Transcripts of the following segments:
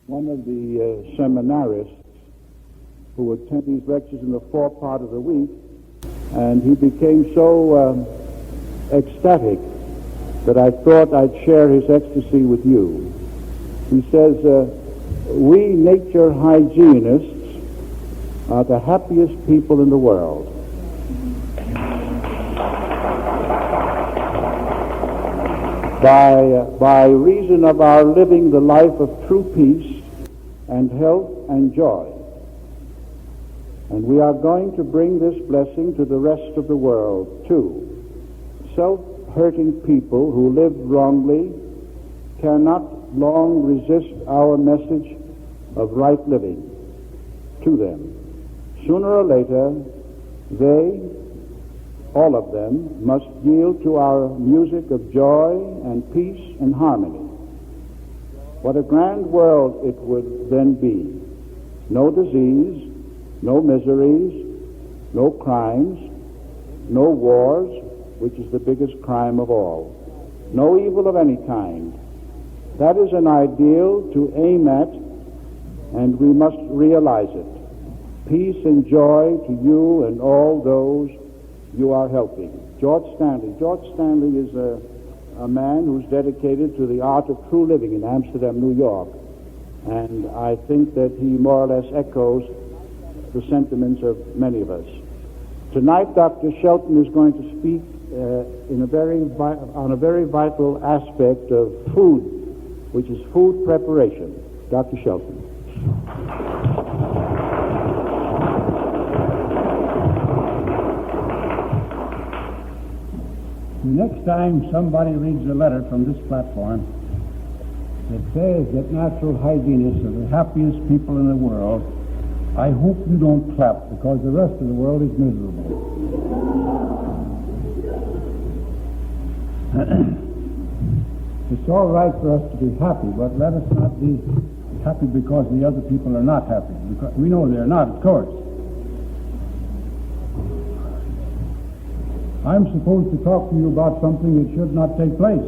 one of the seminarists who attend these lectures in the forepart of the week, and he became so ecstatic that I thought I'd share his ecstasy with you. He says, we nature hygienists are the happiest people in the world. By reason of our living the life of true peace and health and joy. And we are going to bring this blessing to the rest of the world, too. Self-hurting people who live wrongly cannot long resist our message of right living to them. Sooner or later, they, all of them, must yield to our music of joy and peace and harmony. What a grand world it would then be. No disease, no miseries, no crimes, no wars, which is the biggest crime of all. No evil of any kind. That is an ideal to aim at, and we must realize it. Peace and joy to you and all those you are helping. George Stanley. George Stanley is a man who's dedicated to the art of true living in Amsterdam, New York. And I think that he more or less echoes the sentiments of many of us. Tonight, Dr. Shelton is going to speak on a very vital aspect of food, which is food preparation. Dr. Shelton. The next time somebody reads a letter from this platform that says that natural hygienists are the happiest people in the world, I hope you don't clap, because the rest of the world is miserable. It's all right for us to be happy, but let us not be happy because the other people are not happy. Because we know they're not, of course. I'm supposed to talk to you about something that should not take place.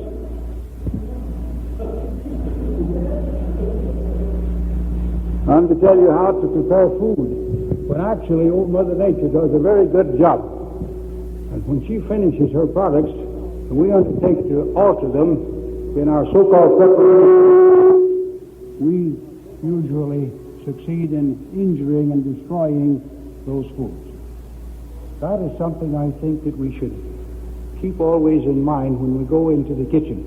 I'm to tell you how to prepare food, when actually old Mother Nature does a very good job. And when she finishes her products, we undertake to alter them in our so-called preparation. We usually succeed in injuring and destroying those foods. That is something I think that we should keep always in mind when we go into the kitchen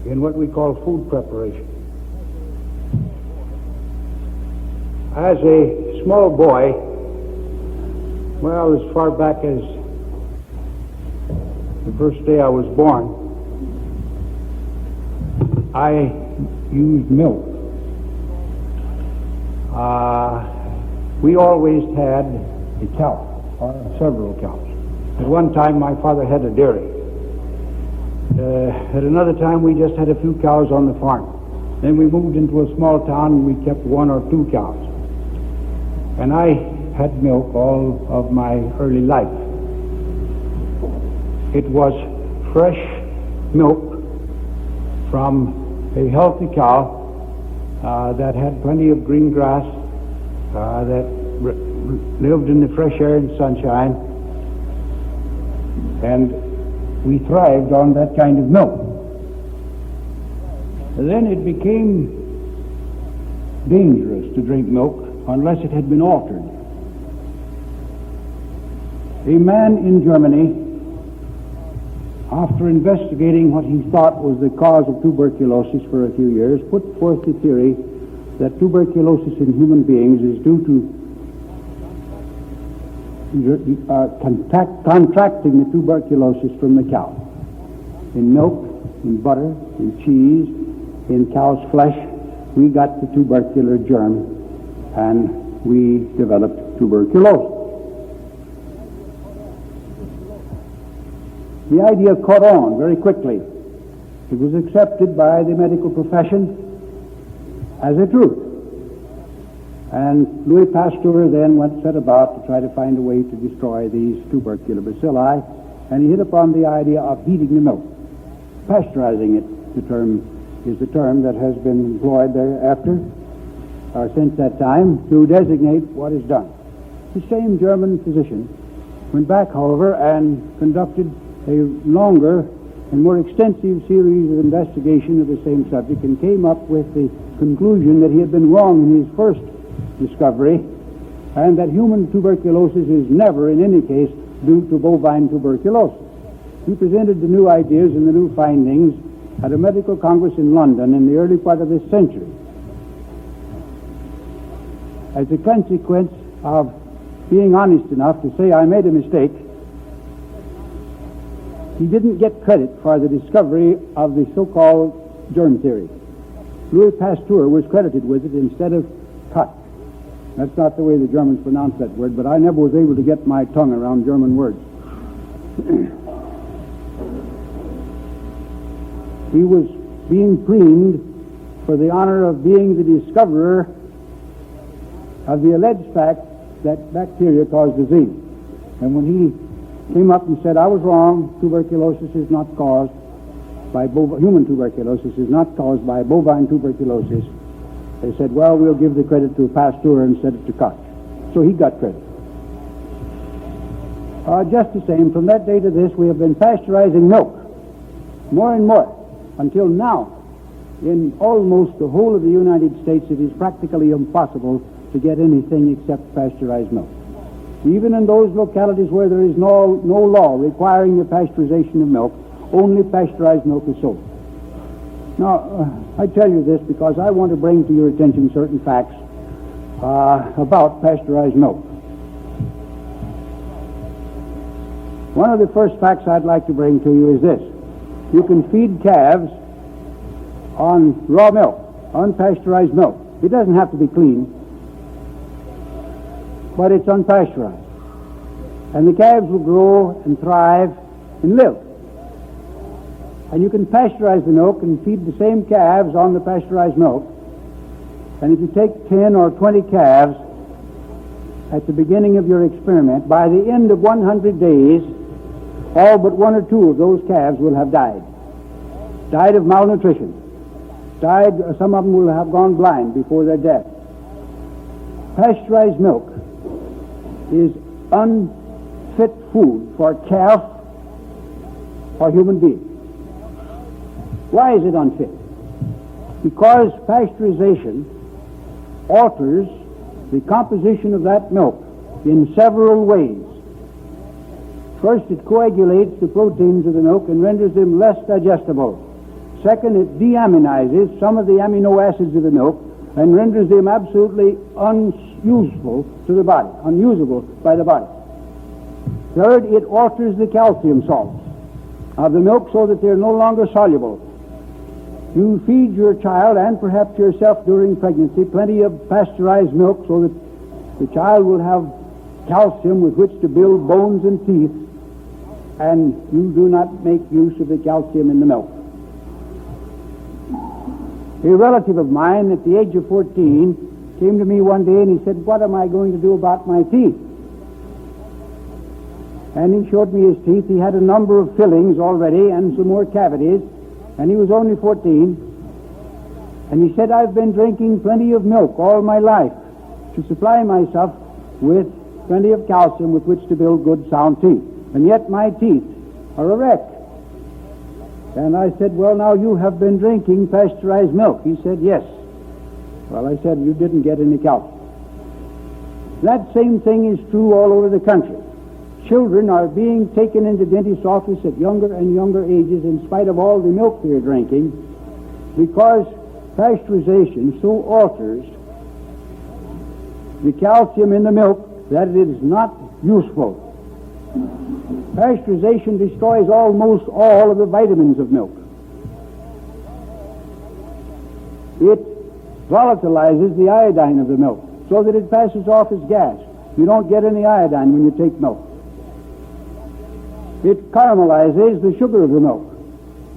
in what we call food preparation. As a small boy, well, as far back as the first day I was born, I used milk. We always had a cow, or several cows. At one time, my father had a dairy. At another time, we just had a few cows on the farm. Then we moved into a small town, and we kept one or two cows. And I had milk all of my early life. It was fresh milk from a healthy cow that had plenty of green grass, that lived in the fresh air and sunshine, and we thrived on that kind of milk. And then it became dangerous to drink milk unless it had been altered. A man in Germany, after investigating what he thought was the cause of tuberculosis for a few years, put forth the theory that tuberculosis in human beings is due to contracting the tuberculosis from the cow. In milk, in butter, in cheese, in cow's flesh, we got the tubercular germ, and we developed tuberculosis. The idea caught on very quickly. It was accepted by the medical profession as a truth. And Louis Pasteur then set about to try to find a way to destroy these tubercular bacilli, and he hit upon the idea of heating the milk, pasteurizing it, the term is the term that has been employed thereafter, or since that time, to designate what is done. The same German physician went back, however, and conducted a longer and more extensive series of investigation of the same subject and came up with the conclusion that he had been wrong in his first discovery, and that human tuberculosis is never, in any case, due to bovine tuberculosis. He presented the new ideas and the new findings at a medical congress in London in the early part of this century. As a consequence of being honest enough to say, I made a mistake, he didn't get credit for the discovery of the so-called germ theory. Louis Pasteur was credited with it instead of Koch. That's not the way the Germans pronounce that word, but I never was able to get my tongue around German words. He was being preened for the honor of being the discoverer of the alleged fact that bacteria cause disease. And when he came up and said, I was wrong, tuberculosis is not caused by human tuberculosis is not caused by bovine tuberculosis, they said, well, we'll give the credit to Pasteur instead of to Koch. So he got credit. Just the same, from that day to this, we have been pasteurizing milk more and more, until now, in almost the whole of the United States, it is practically impossible to get anything except pasteurized milk. Even in those localities where there is no law requiring the pasteurization of milk, only pasteurized milk is sold. Now, I tell you this because I want to bring to your attention certain facts about pasteurized milk. One of the first facts I'd like to bring to you is this. You can feed calves on raw milk, unpasteurized milk. It doesn't have to be clean, but it's unpasteurized. And the calves will grow and thrive and live. And you can pasteurize the milk and feed the same calves on the pasteurized milk. And if you take 10 or 20 calves at the beginning of your experiment, by the end of 100 days, all but one or two of those calves will have died. Died of malnutrition. Some of them will have gone blind before their death. Pasteurized milk is unfit food for calf or human being. Why is it unfit? Because pasteurization alters the composition of that milk in several ways. First, it coagulates the proteins of the milk and renders them less digestible. Second, it deaminizes some of the amino acids of the milk and renders them absolutely unusable to the body, unusable by the body. Third, it alters the calcium salts of the milk so that they're no longer soluble. You feed your child and perhaps yourself during pregnancy plenty of pasteurized milk so that the child will have calcium with which to build bones and teeth, and you do not make use of the calcium in the milk. A relative of mine at the age of 14 came to me one day and he said, what am I going to do about my teeth? And he showed me his teeth. He had a number of fillings already and some more cavities, and he was only 14. And he said, I've been drinking plenty of milk all my life to supply myself with plenty of calcium with which to build good sound teeth. And yet my teeth are a wreck. And I said, well, now you have been drinking pasteurized milk. He said, yes. Well, I said, you didn't get any calcium. That same thing is true all over the country. Children are being taken into dentist's office at younger and younger ages in spite of all the milk they're drinking, because pasteurization so alters the calcium in the milk that it is not useful. Pasteurization destroys almost all of the vitamins of milk. It volatilizes the iodine of the milk so that it passes off as gas. You don't get any iodine when you take milk. It caramelizes the sugar of the milk.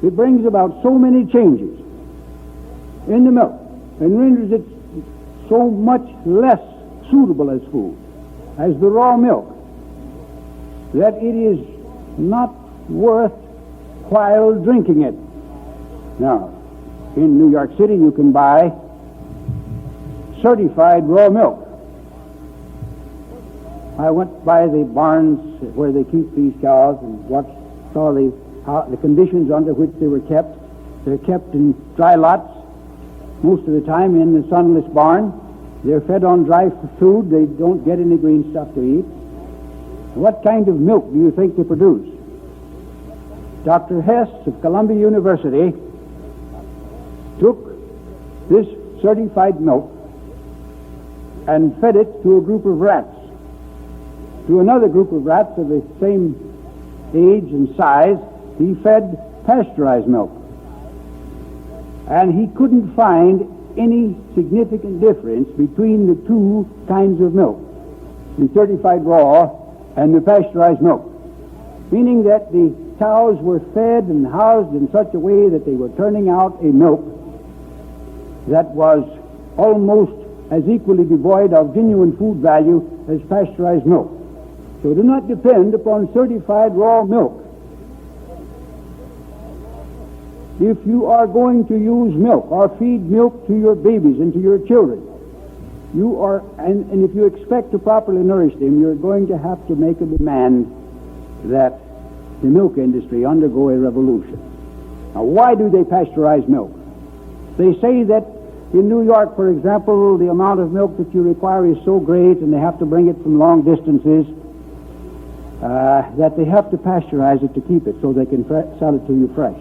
It brings about so many changes in the milk and renders it so much less suitable as food as the raw milk that it is not worth while drinking it. Now, in New York City you can buy certified raw milk. I went by the barns where they keep these cows and saw the conditions under which they were kept. They're kept in dry lots, most of the time in the sunless barn. They're fed on dry food. They don't get any green stuff to eat. What kind of milk do you think they produce? Dr. Hess of Columbia University took this certified milk and fed it to a group of rats, to another group of rats of the same age and size. He fed pasteurized milk, and he couldn't find any significant difference between the two kinds of milk, the certified raw and the pasteurized milk, meaning that the cows were fed and housed in such a way that they were turning out a milk that was almost as equally devoid of genuine food value as pasteurized milk. So do not depend upon certified raw milk. If you are going to use milk or feed milk to your babies and to your children, and if you expect to properly nourish them, you're going to have to make a demand that the milk industry undergo a revolution. Now, why do they pasteurize milk? They say that in New York, for example, the amount of milk that you require is so great, and they have to bring it from long distances, that they have to pasteurize it to keep it so they can sell it to you fresh.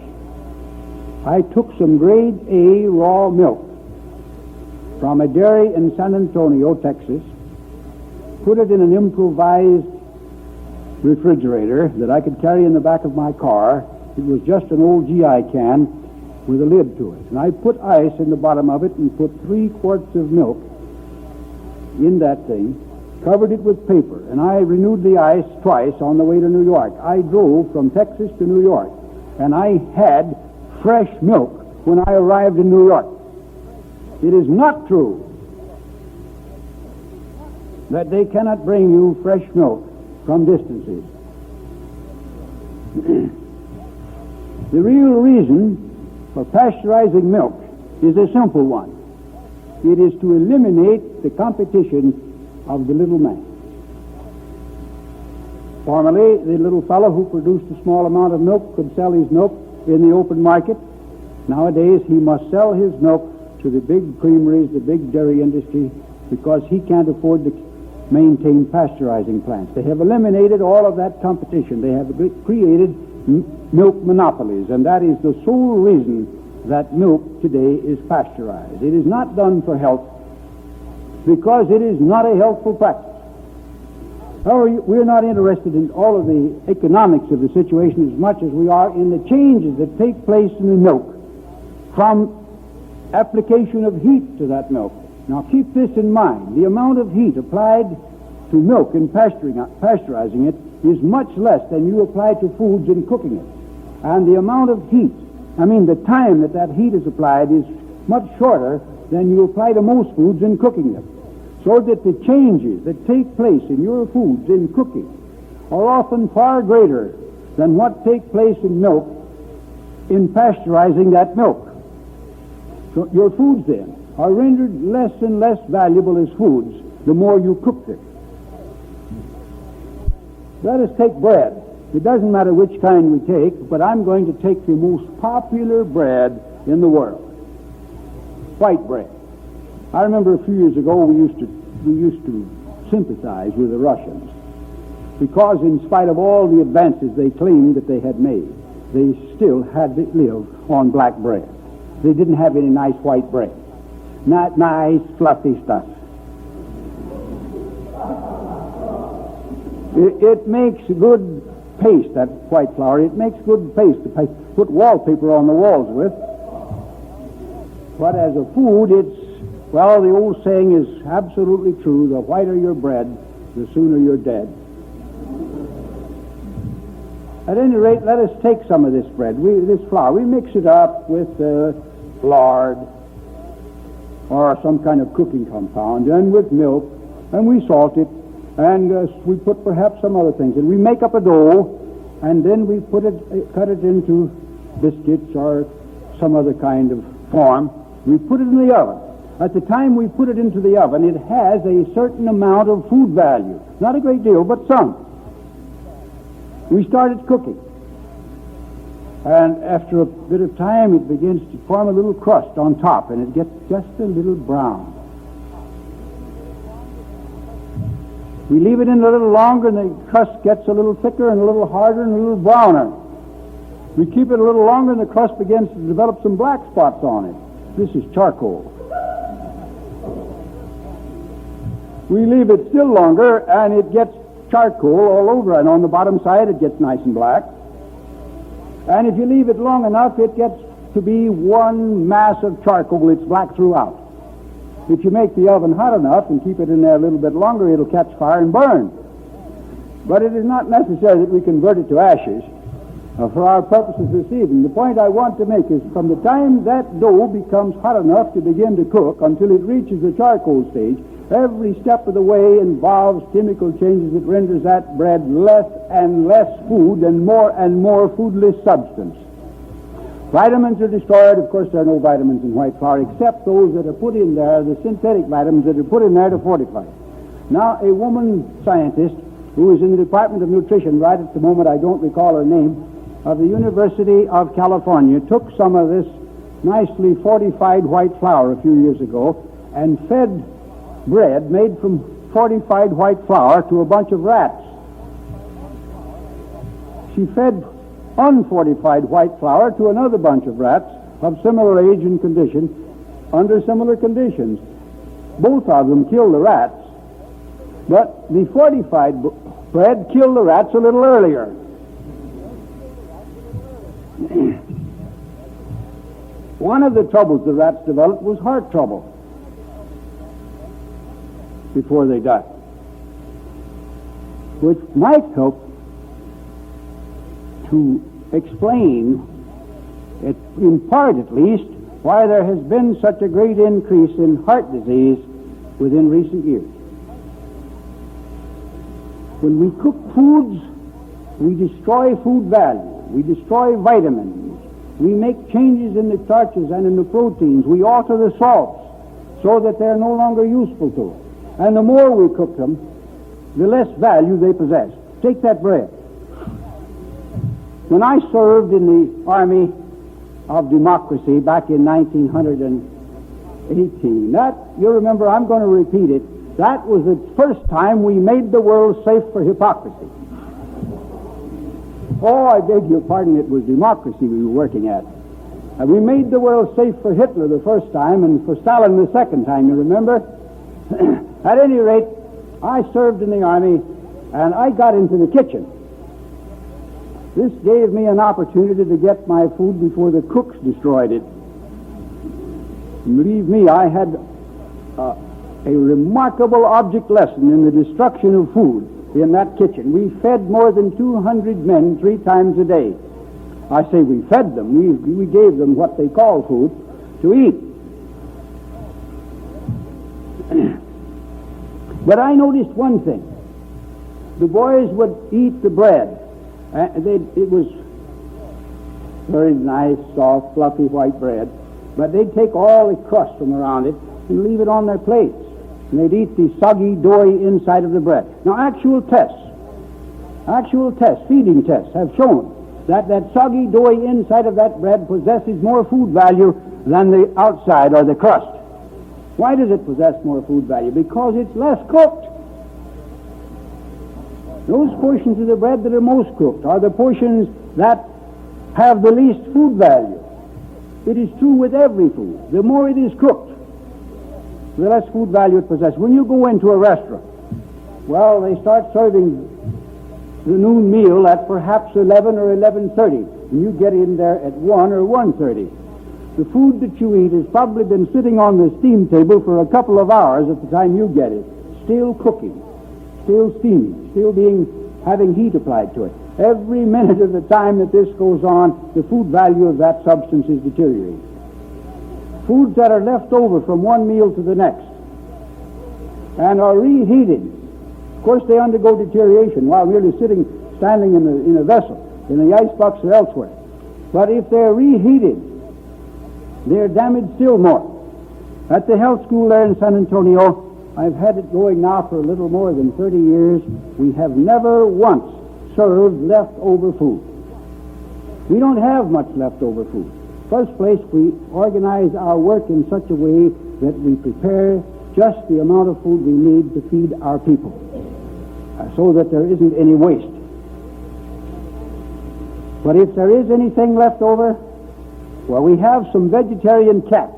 I took some grade A raw milk from a dairy in San Antonio, Texas, put it in an improvised refrigerator that I could carry in the back of my car. It was just an old GI can with a lid to it. And I put ice in the bottom of it and put 3 quarts of milk in that thing, covered it with paper, and I renewed the ice twice on the way to New York. I drove from Texas to New York, and I had fresh milk when I arrived in New York. It is not true that they cannot bring you fresh milk from distances. The real reason for pasteurizing milk is a simple one. It is to eliminate the competition of the little man. Formerly, the little fellow who produced a small amount of milk could sell his milk in the open market. Nowadays, he must sell his milk to the big creameries, the big dairy industry, because he can't afford to maintain pasteurizing plants. They have eliminated all of that competition. They have created milk monopolies, and that is the sole reason that milk today is pasteurized. It is not done for health because it is not a healthful practice. However, we're not interested in all of the economics of the situation as much as we are in the changes that take place in the milk from application of heat to that milk. Now keep this in mind. The amount of heat applied to milk in pasteurizing it is much less than you apply to foods in cooking it. And the amount of heat, the time that heat is applied is much shorter than you apply to most foods in cooking them. So that the changes that take place in your foods in cooking are often far greater than what take place in milk in pasteurizing that milk. So your foods then are rendered less and less valuable as foods the more you cook them. Let us take bread. It doesn't matter which kind we take, but I'm going to take the most popular bread in the world, white bread. I remember a few years ago we used to sympathize with the Russians because in spite of all the advances they claimed that they had made, they still had to live on black bread. They didn't have any nice white bread. Not nice, fluffy stuff. It makes good paste, that white flour. It makes good paste to put wallpaper on the walls with. But as a food, the old saying is absolutely true. The whiter your bread, the sooner you're dead. At any rate, let us take some of this bread, this flour. We mix it up with lard or some kind of cooking compound, and with milk, and we salt it, and we put perhaps some other things, and we make up a dough, and then we cut it into biscuits or some other kind of form, we put it in the oven. At the time we put it into the oven, it has a certain amount of food value. Not a great deal, but some. We started cooking. And after a bit of time, it begins to form a little crust on top, and it gets just a little brown. We leave it in a little longer, and the crust gets a little thicker and a little harder and a little browner. We keep it a little longer, and the crust begins to develop some black spots on it. This is charcoal. We leave it still longer, and it gets charcoal all over, and on the bottom side it gets nice and black. And if you leave it long enough, it gets to be one mass of charcoal. It's black throughout. If you make the oven hot enough and keep it in there a little bit longer, it'll catch fire and burn. But it is not necessary that we convert it to ashes for our purposes this evening. The point I want to make is from the time that dough becomes hot enough to begin to cook until it reaches the charcoal stage, every step of the way involves chemical changes that renders that bread less and less food and more foodless substance. Vitamins are destroyed. Of course, there are no vitamins in white flour except those that are put in there, the synthetic vitamins that are put in there to fortify it. Now, a woman scientist who is in the Department of Nutrition, right at the moment I don't recall her name, of the University of California, took some of this nicely fortified white flour a few years ago and fed bread made from fortified white flour to a bunch of rats. She fed unfortified white flour to another bunch of rats of similar age and condition under similar conditions. Both of them killed the rats, but the fortified bread killed the rats a little earlier. One of the troubles the rats developed was heart trouble before they died, which might help to explain, in part at least, why there has been such a great increase in heart disease within recent years. When we cook foods, we destroy food value. We destroy vitamins. We make changes in the starches and in the proteins. We alter the salts so that they're no longer useful to us. And the more we cook them, the less value they possess. Take that bread. When I served in the Army of Democracy back in 1918, that, you remember, I'm going to repeat it, that was the first time we made the world safe for hypocrisy. Oh, I beg your pardon, it was democracy we were working at. And we made the world safe for Hitler the first time and for Stalin the second time, you remember? At any rate, I served in the Army, and I got into the kitchen. This gave me an opportunity to get my food before the cooks destroyed it. And believe me, I had a remarkable object lesson in the destruction of food in that kitchen. We fed more than 200 men 3 times a day. I say we fed them. We gave them what they call food to eat. But I noticed one thing. The boys would eat the bread. It was very nice, soft, fluffy white bread. But they'd take all the crust from around it and leave it on their plates. And they'd eat the soggy, doughy inside of the bread. Now, actual tests, feeding tests, have shown that soggy, doughy inside of that bread possesses more food value than the outside or the crust. Why does it possess more food value? Because it's less cooked. Those portions of the bread that are most cooked are the portions that have the least food value. It is true with every food. The more it is cooked, the less food value it possesses. When you go into a restaurant, well, they start serving the noon meal at perhaps 11 or 11:30, and you get in there at 1 or 1:30. The food that you eat has probably been sitting on the steam table for a couple of hours at the time you get it, still cooking, still steaming, still having heat applied to it. Every minute of the time that this goes on, the food value of that substance is deteriorating. Foods that are left over from one meal to the next and are reheated, of course they undergo deterioration while merely standing in a vessel, in the icebox or elsewhere. But if they're reheated, they're damaged still more. At the health school there in San Antonio, I've had it going now for a little more than 30 years. We have never once served leftover food. We don't have much leftover food. First place, we organize our work in such a way that we prepare just the amount of food we need to feed our people, so that there isn't any waste. But if there is anything left over, well, we have some vegetarian cats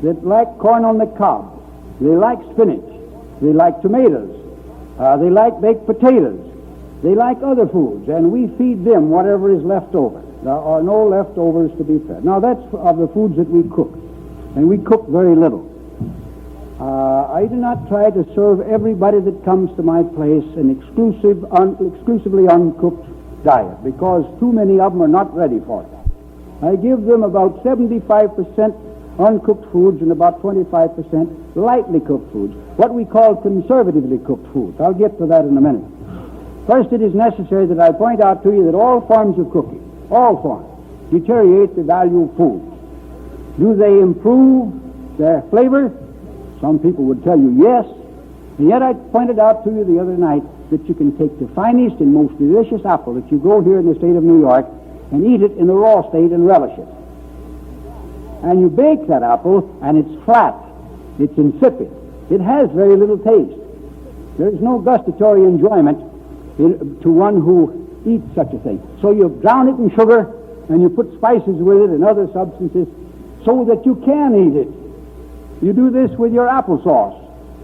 that like corn on the cob. They like spinach. They like tomatoes. They like baked potatoes. They like other foods, and we feed them whatever is left over. There are no leftovers to be fed. Now, that's of the foods that we cook, and we cook very little. I do not try to serve everybody that comes to my place an exclusively uncooked diet, because too many of them are not ready for it. I give them about 75% uncooked foods and about 25% lightly cooked foods, what we call conservatively cooked foods. I'll get to that in a minute. First, it is necessary that I point out to you that all forms of cooking, all forms, deteriorate the value of food. Do they improve their flavor? Some people would tell you yes. And yet I pointed out to you the other night that you can take the finest and most delicious apple that you grow here in the state of New York and eat it in the raw state and relish it. And you bake that apple, and it's flat. It's insipid. It has very little taste. There's no gustatory enjoyment to one who eats such a thing. So you drown it in sugar, and you put spices with it and other substances so that you can eat it. You do this with your applesauce.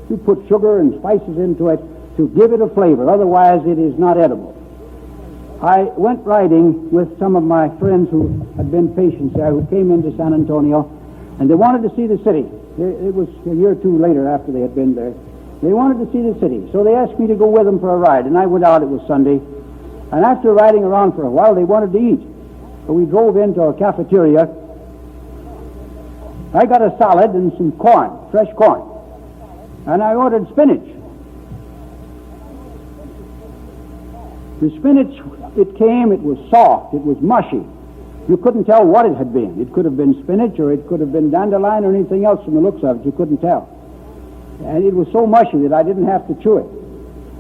You put sugar and spices into it to give it a flavor. Otherwise, it is not edible. I went riding with some of my friends who had been patients there, who came into San Antonio, and they wanted to see the city. It was a year or two later after they had been there. They wanted to see the city, so they asked me to go with them for a ride, and I went out. It was Sunday, and after riding around for a while, they wanted to eat. So we drove into a cafeteria. I got a salad and some corn, fresh corn, and I ordered spinach. The spinach, it came, it was soft, it was mushy. You couldn't tell what it had been. It could have been spinach, or it could have been dandelion, or anything else from the looks of it. You couldn't tell. And it was so mushy that I didn't have to chew it.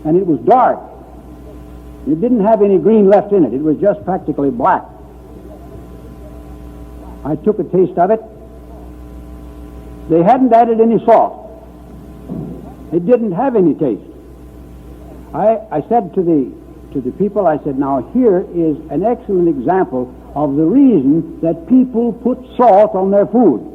And it was dark. It didn't have any green left in it. It was just practically black. I took a taste of it. They hadn't added any salt. It didn't have any taste. I said to the people, I said, now here is an excellent example of the reason that people put salt on their food.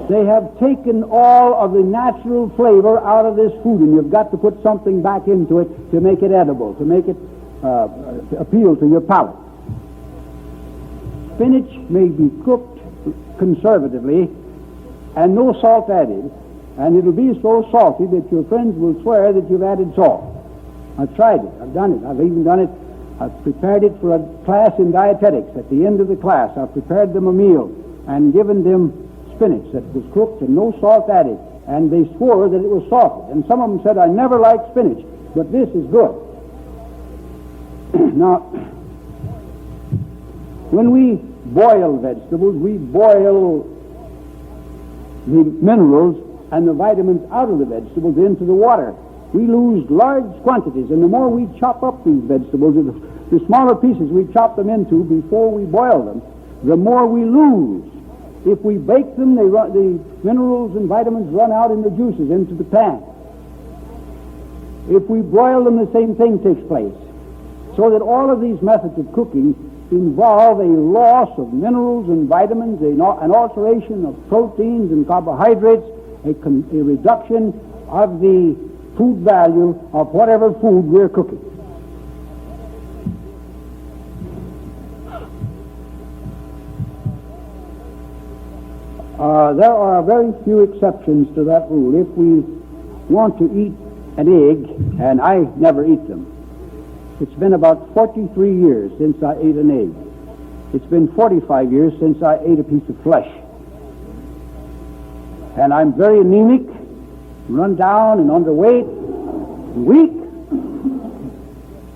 They have taken all of the natural flavor out of this food, and you've got to put something back into it to make it edible, to make it appeal to your palate. Spinach may be cooked conservatively and no salt added, and it'll be so salty that your friends will swear that you've added salt. I've tried it. I've done it. I've even done it. I've prepared it for a class in dietetics. At the end of the class, I've prepared them a meal and given them spinach that was cooked and no salt added. And they swore that it was salted. And some of them said, I never liked spinach, but this is good. Now, when we boil vegetables, we boil the minerals and the vitamins out of the vegetables into the water. We lose large quantities, and the more we chop up these vegetables, the smaller pieces we chop them into before we boil them, the more we lose. If we bake them, the minerals and vitamins run out in the juices into the pan. If we broil them, the same thing takes place. So that all of these methods of cooking involve a loss of minerals and vitamins, an alteration of proteins and carbohydrates, a reduction of the food value of whatever food we're cooking. There are very few exceptions to that rule. If we want to eat an egg, and I never eat them, it's been about 43 years since I ate an egg. It's been 45 years since I ate a piece of flesh. And I'm very anemic, run down and underweight, and weak.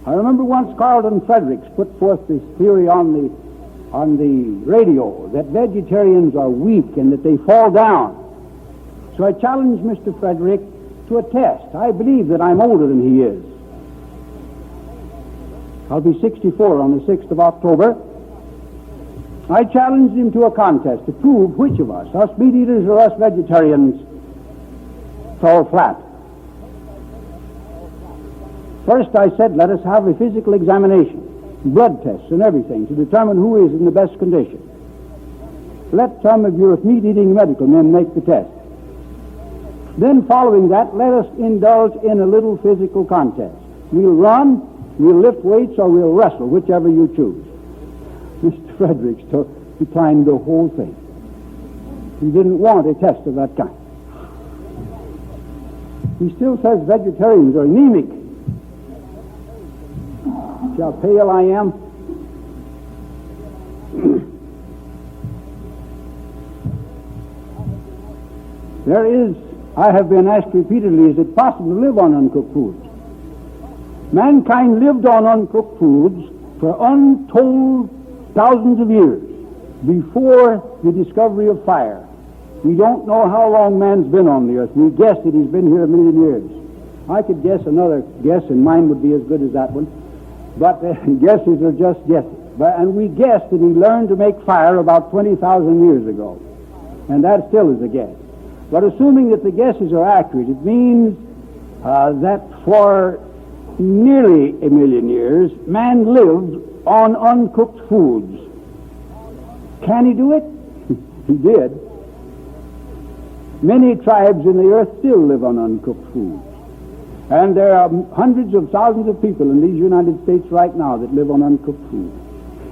I remember once Carlton Fredericks put forth this theory on the on the radio that vegetarians are weak and that they fall down. So I challenge Mr. Frederick to a test. I believe that I'm older than he is. I'll be 64 on the 6th of October. I challenged him to a contest to prove which of us meat eaters or us vegetarians, fall flat. First I said, let us have a physical examination, blood tests and everything to determine who is in the best condition. Let some of your meat-eating medical men make the test. Then following that, let us indulge in a little physical contest. We'll run, we'll lift weights, or we'll wrestle, whichever you choose. Mr. Fredericks declined the whole thing. He didn't want a test of that kind. He still says vegetarians are anemic. See how pale I am? I have been asked repeatedly, is it possible to live on uncooked foods? Mankind lived on uncooked foods for untold thousands of years before the discovery of fire. We don't know how long man's been on the earth. We guess that he's been here 1 million years. I could guess another guess, and mine would be as good as that one. But guesses are just guesses. And we guess that he learned to make fire about 20,000 years ago. And that still is a guess. But assuming that the guesses are accurate, it means that for nearly 1 million years, man lived on uncooked foods. Can he do it? He did. Many tribes in the earth still live on uncooked foods. And there are hundreds of thousands of people in these United States right now that live on uncooked food.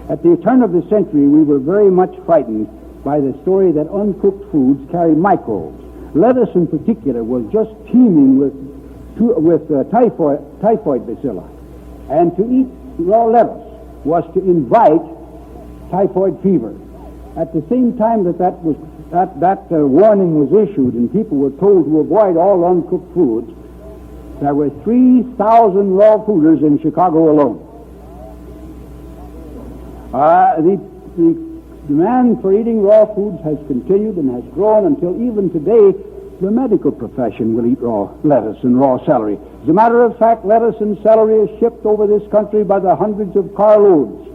At the turn of the century, we were very much frightened by the story that uncooked foods carry microbes. Lettuce in particular was just teeming with typhoid bacilli. And to eat raw lettuce was to invite typhoid fever. At the same time that warning was issued and people were told to avoid all uncooked foods, there were 3,000 raw fooders in Chicago alone. The demand for eating raw foods has continued and has grown until even today the medical profession will eat raw lettuce and raw celery. As a matter of fact, lettuce and celery is shipped over this country by the hundreds of carloads.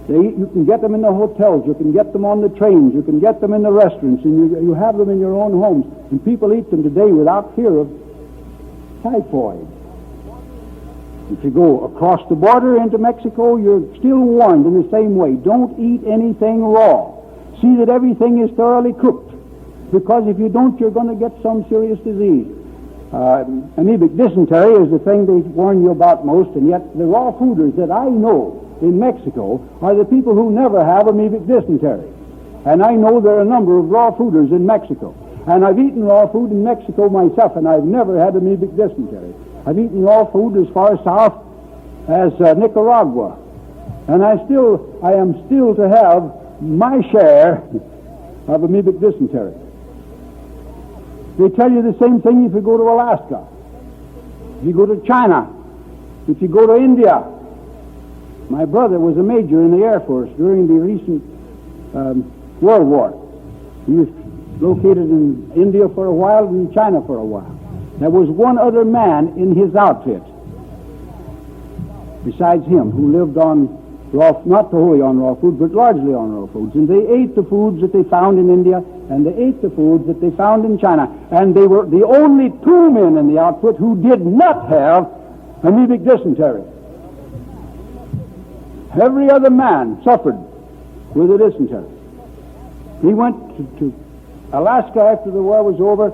You can get them in the hotels, you can get them on the trains, you can get them in the restaurants, and you have them in your own homes. And people eat them today without fear of typhoid. If you go across the border into Mexico, you're still warned in the same way. Don't eat anything raw. See that everything is thoroughly cooked, because if you don't, you're going to get some serious disease. Amoebic dysentery is the thing they warn you about most, and yet the raw fooders that I know in Mexico are the people who never have amoebic dysentery. And I know there are a number of raw fooders in Mexico. And I've eaten raw food in Mexico myself, and I've never had amoebic dysentery. I've eaten raw food as far south as Nicaragua. And I am still to have my share of amoebic dysentery. They tell you the same thing if you go to Alaska, if you go to China, if you go to India. My brother was a major in the Air Force during the recent World War. He was located in India for a while and in China for a while. There was one other man in his outfit besides him who lived on raw, not wholly on raw food, but largely on raw foods. And they ate the foods that they found in India, and they ate the foods that they found in China. And they were the only 2 men in the outfit who did not have amoebic dysentery. Every other man suffered with a dysentery. He went to Alaska after the war was over.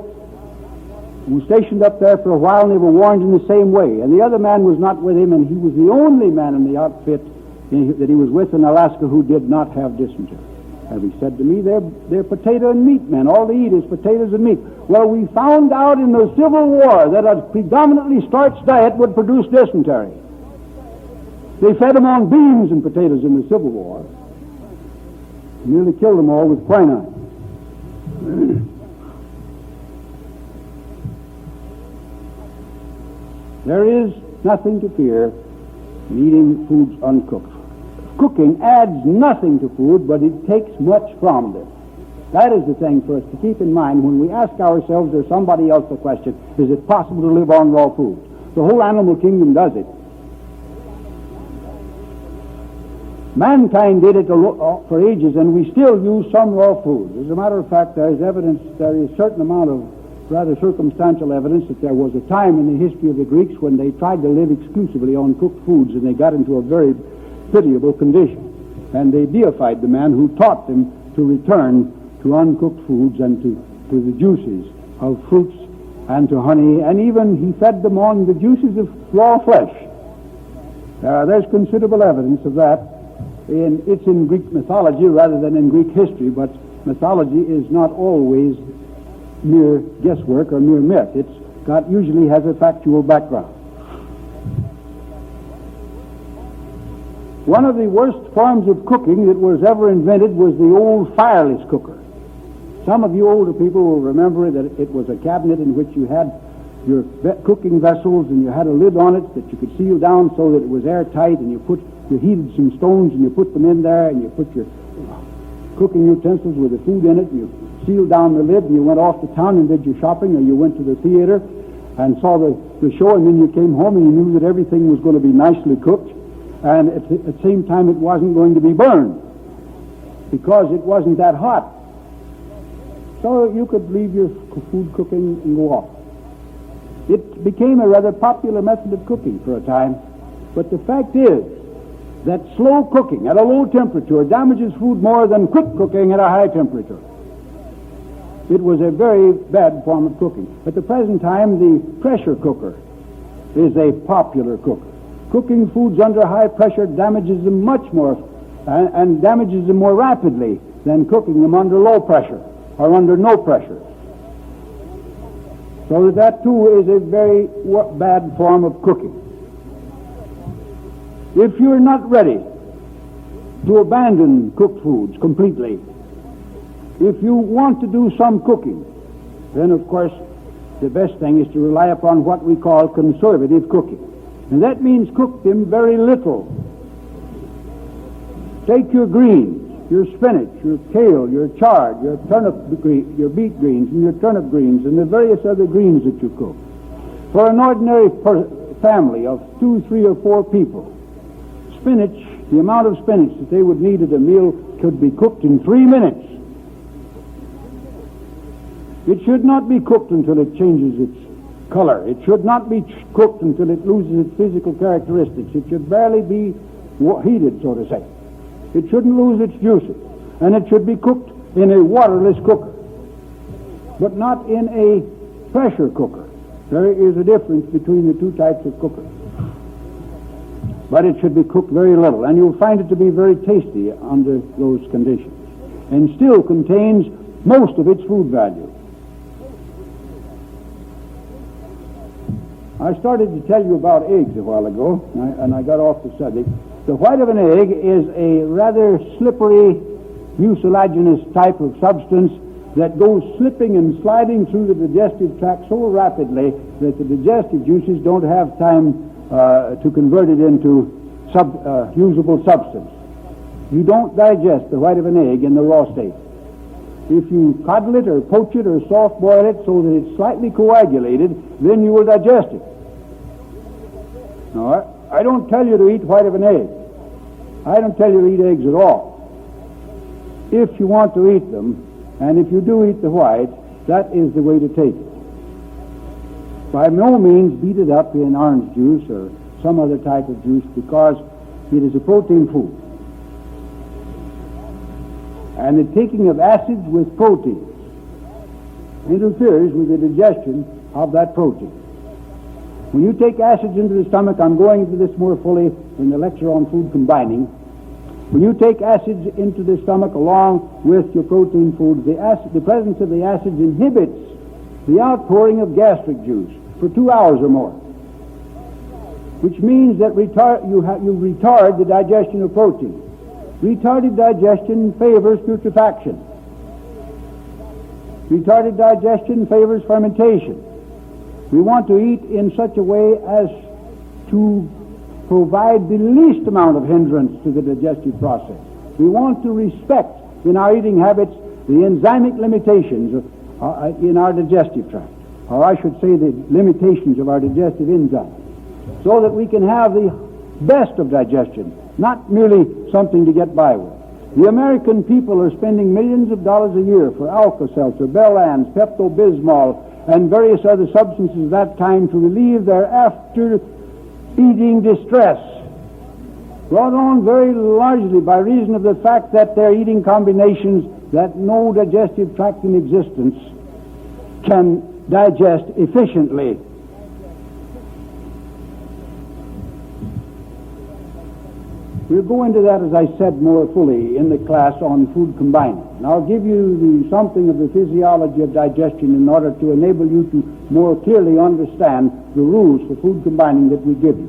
He was stationed up there for a while, and they were warned in the same way. And the other man was not with him, and he was the only man in the outfit that he was with in Alaska who did not have dysentery. And he said to me, they're potato and meat men. All they eat is potatoes and meat. Well, we found out in the Civil War that a predominantly starch diet would produce dysentery. They fed them on beans and potatoes in the Civil War. Nearly killed them all with quinine. There is nothing to fear in eating foods uncooked. Cooking adds nothing to food, but it takes much from it. That is the thing for us to keep in mind when we ask ourselves or somebody else the question, is it possible to live on raw food? The whole animal kingdom does it. Mankind did it for ages, and we still use some raw food. As a matter of fact, there is a certain amount of rather circumstantial evidence that there was a time in the history of the Greeks when they tried to live exclusively on cooked foods, and they got into a very pitiable condition. And they deified the man who taught them to return to uncooked foods and to the juices of fruits and to honey, and even he fed them on the juices of raw flesh. There's considerable evidence of that. It's in Greek mythology rather than in Greek history, but mythology is not always mere guesswork or mere myth. Usually has a factual background. One of the worst forms of cooking that was ever invented was the old fireless cooker. Some of you older people will remember that it was a cabinet in which you had your cooking vessels and you had a lid on it that you could seal down so that it was airtight, and you heated some stones and you put them in there, and you put your cooking utensils with the food in it, and you sealed down the lid, and you went off to town and did your shopping, or you went to the theater and saw the show, and then you came home and you knew that everything was going to be nicely cooked, and at the same time it wasn't going to be burned because it wasn't that hot. So you could leave your food cooking and go off. It became a rather popular method of cooking for a time, but the fact is that slow cooking at a low temperature damages food more than quick cooking at a high temperature. It was a very bad form of cooking. At the present time, the pressure cooker is a popular cooker. Cooking foods under high pressure damages them much more and damages them more rapidly than cooking them under low pressure or under no pressure. So that too is a very bad form of cooking. If you're not ready to abandon cooked foods completely, if you want to do some cooking, then of course the best thing is to rely upon what we call conservative cooking. And that means cook them very little. Take your greens, your spinach, your kale, your chard, your your beet greens, and your turnip greens, and the various other greens that you cook. For an ordinary family of 2, 3, or 4 people, spinach, the amount of spinach that they would need at a meal could be cooked in 3 minutes. It should not be cooked until it changes its color. It should not be cooked until it loses its physical characteristics. It should barely be heated, so to say. It shouldn't lose its juices. And it should be cooked in a waterless cooker, but not in a pressure cooker. There is a difference between the two types of cooker. But it should be cooked very little, and you'll find it to be very tasty under those conditions, and still contains most of its food value. I started to tell you about eggs a while ago, and I got off the subject. The white of an egg is a rather slippery, mucilaginous type of substance that goes slipping and sliding through the digestive tract so rapidly that the digestive juices don't have time to convert it into usable substance. You don't digest the white of an egg in the raw state. If you coddle it or poach it or soft boil it so that it's slightly coagulated, then you will digest it. Now, I don't tell you to eat white of an egg. I don't tell you to eat eggs at all. If you want to eat them, and if you do eat the white, that is the way to take it. By no means beat it up in orange juice or some other type of juice, because it is a protein food. And the taking of acids with proteins interferes with the digestion of that protein. When you take acids into the stomach, I'm going into this more fully in the lecture on food combining. When you take acids into the stomach along with your protein food, the presence of the acids inhibits the outpouring of gastric juice for 2 hours or more, which means that you retard the digestion of protein. Retarded digestion favors putrefaction. Retarded digestion favors fermentation. We want to eat in such a way as to provide the least amount of hindrance to the digestive process. We want to respect in our eating habits the enzymic limitations in our digestive tract, or I should say the limitations of our digestive enzymes, so that we can have the best of digestion, not merely something to get by with. The American people are spending millions of dollars a year for Alka-Seltzer, Bellans, Pepto-Bismol, and various other substances of that kind to relieve their after-eating distress, brought on very largely by reason of the fact that they're eating combinations that no digestive tract in existence can digest efficiently. We'll go into that, as I said, more fully in the class on food combining. And I'll give you something of the physiology of digestion in order to enable you to more clearly understand the rules for food combining that we give you.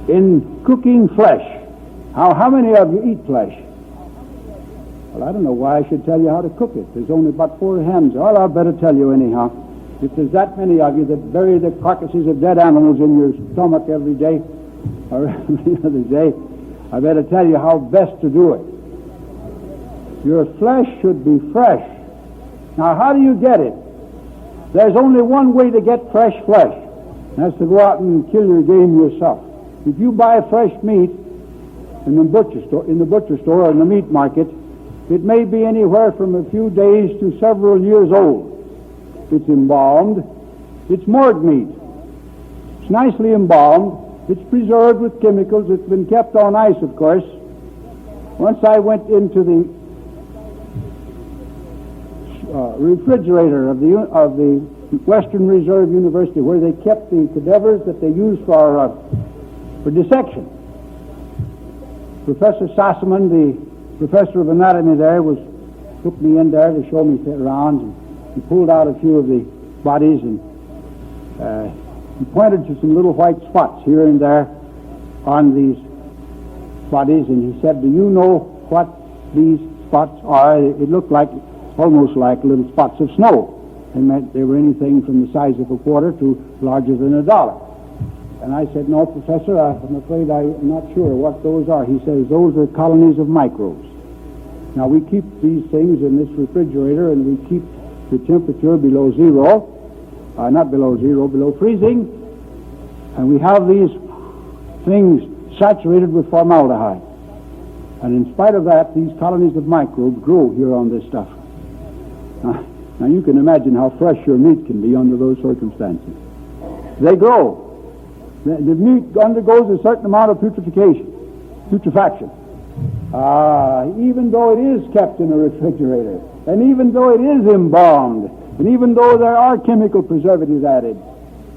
In cooking flesh, how many of you eat flesh? Well, I don't know why I should tell you how to cook it. There's only about 4 hands. Well, I'll better tell you anyhow. If there's that many of you that bury the carcasses of dead animals in your stomach every day or every other day, I better tell you how best to do it. Your flesh should be fresh. Now, how do you get it? There's only one way to get fresh flesh, and that's to go out and kill your game yourself. If you buy fresh meat in the butcher store or in the meat market, it may be anywhere from a few days to several years old. It's embalmed. It's morgue meat. It's nicely embalmed. It's preserved with chemicals. It's been kept on ice, of course. Once I went into the refrigerator of the Western Reserve University, where they kept the cadavers that they used for dissection. Professor Sassaman, the professor of anatomy there, took me in there to show me around. And he pulled out a few of the bodies and he pointed to some little white spots here and there on these bodies, and he said, "Do you know what these spots are?" It looked almost like little spots of snow. They were anything from the size of a quarter to larger than $1. And I said, "No, Professor, I'm afraid I'm not sure what those are." He says, "Those are colonies of microbes." Now, we keep these things in this refrigerator, and we keep the temperature below zero, not below zero, below freezing, and we have these things saturated with formaldehyde. And in spite of that, these colonies of microbes grow here on this stuff. Now you can imagine how fresh your meat can be under those circumstances. They grow. The meat undergoes a certain amount of putrefaction. Even though it is kept in a refrigerator, and even though it is embalmed, and even though there are chemical preservatives added,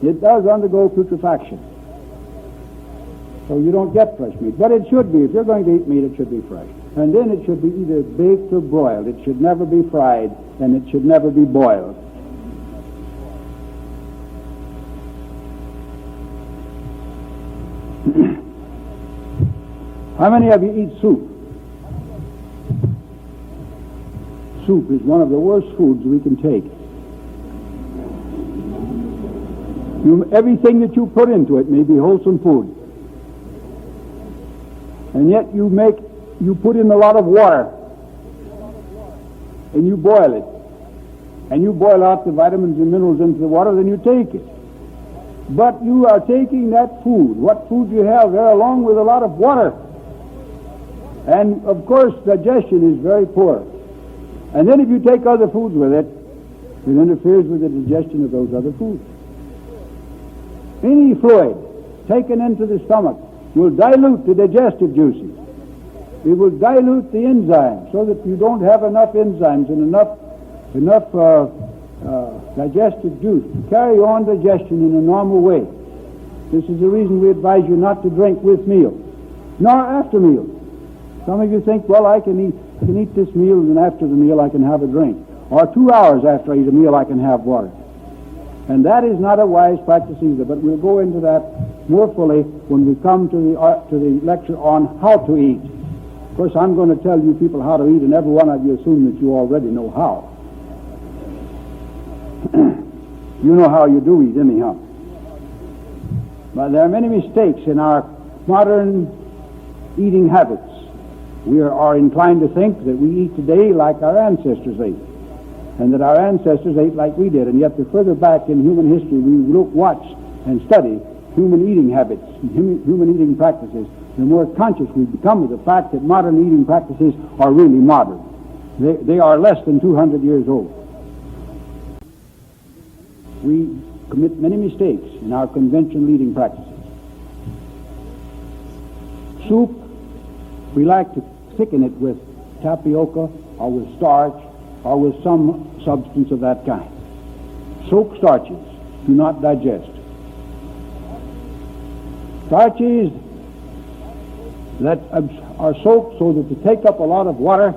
it does undergo putrefaction. So you don't get fresh meat. But it should be. If you're going to eat meat, it should be fresh. And then it should be either baked or broiled. It should never be fried, and it should never be boiled. How many of you eat soup? Soup is one of the worst foods we can take. Everything that you put into it may be wholesome food. And yet you put in a lot of water, and you boil it. And you boil out the vitamins and minerals into the water, then you take it. But you are taking that food, what food you have there, along with a lot of water. And, of course, digestion is very poor. And then if you take other foods with it, it interferes with the digestion of those other foods. Any fluid taken into the stomach will dilute the digestive juices. It will dilute the enzymes so that you don't have enough enzymes and enough digestive juice to carry on digestion in a normal way. This is the reason we advise you not to drink with meals, nor after meals. Some of you think, well, I can eat this meal, and then after the meal I can have a drink. Or 2 hours after I eat a meal I can have water. And that is not a wise practice either, but we'll go into that more fully when we come to the lecture on how to eat. Of course, I'm going to tell you people how to eat, and every one of you assume that you already know how. You know how you do eat anyhow. But there are many mistakes in our modern eating habits. We are inclined to think that we eat today like our ancestors ate, and that our ancestors ate like we did. And yet the further back in human history we look, watch, and study human eating habits, human eating practices, the more conscious we become of the fact that modern eating practices are really modern. They are less than 200 years old. We commit many mistakes in our conventional eating practices. Soup, we like to thicken it with tapioca or with starch or with some substance of that kind. Soaked starches do not digest. Starches that are soaked so that they take up a lot of water,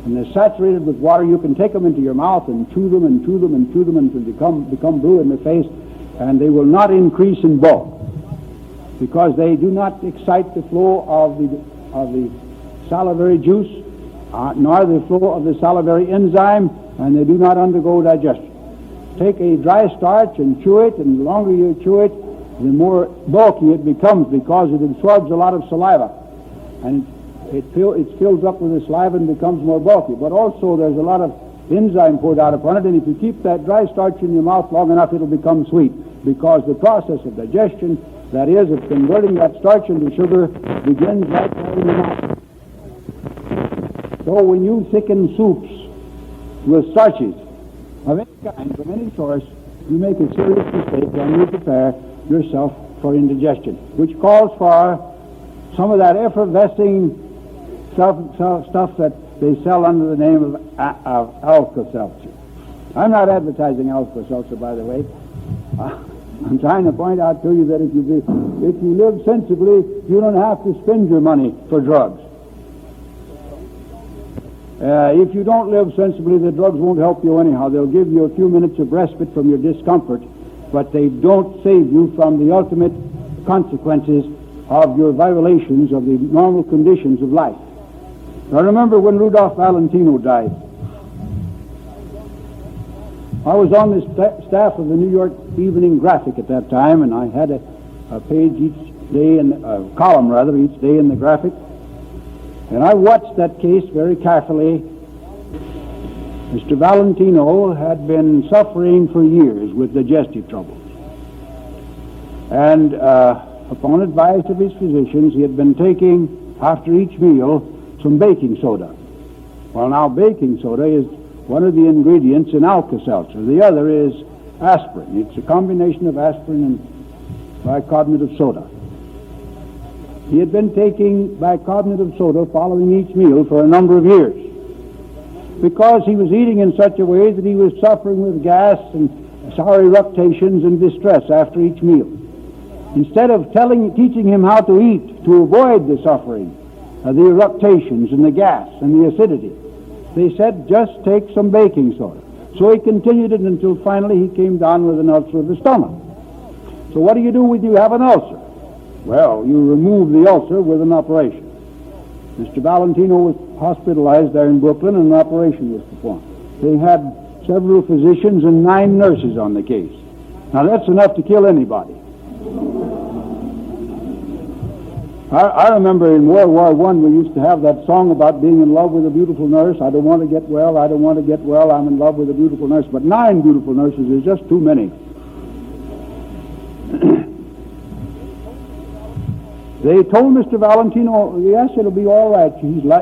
and they're saturated with water, you can take them into your mouth and chew them and chew them and chew them until they become blue in the face, and they will not increase in bulk because they do not excite the flow of the salivary juice, nor the flow of the salivary enzyme, and they do not undergo digestion. Take a dry starch and chew it, and the longer you chew it, the more bulky it becomes because it absorbs a lot of saliva, and it fills up with the saliva and becomes more bulky. But also there's a lot of enzyme poured out upon it, and if you keep that dry starch in your mouth long enough, it'll become sweet because the process of digestion, that is, of converting that starch into sugar, begins right there in the mouth. So when you thicken soups with starches of any kind, from any source, you make a serious mistake when you prepare yourself for indigestion, which calls for some of that effervescing stuff that they sell under the name of Alka-Seltzer. I'm not advertising Alka-Seltzer, by the way. I'm trying to point out to you that if you live sensibly, you don't have to spend your money for drugs. If you don't live sensibly, the drugs won't help you anyhow. They'll give you a few minutes of respite from your discomfort, but they don't save you from the ultimate consequences of your violations of the normal conditions of life. I remember when Rudolph Valentino died. I was on the staff of the New York Evening Graphic at that time, and I had a page each day, a column rather, each day in the Graphic. And I watched that case very carefully. Mr. Valentino had been suffering for years with digestive troubles. And upon advice of his physicians, he had been taking, after each meal, some baking soda. Well, now, baking soda is one of the ingredients in Alka-Seltzer. The other is aspirin. It's a combination of aspirin and bicarbonate of soda. He had been taking bicarbonate of soda following each meal for a number of years because he was eating in such a way that he was suffering with gas and sour eructations and distress after each meal. Instead of teaching him how to eat to avoid the suffering, the eructations and the gas and the acidity, they said, just take some baking soda. So he continued it until finally he came down with an ulcer of the stomach. So what do you do when you have an ulcer? Well, you remove the ulcer with an operation. Mr. Valentino was hospitalized there in Brooklyn, and an operation was performed. They had several physicians and 9 nurses on the case. Now that's enough to kill anybody. I remember in World War I we used to have that song about being in love with a beautiful nurse. I don't want to get well, I don't want to get well, I'm in love with a beautiful nurse. But 9 beautiful nurses is just too many. They told Mr. Valentino, yes, it'll be all right.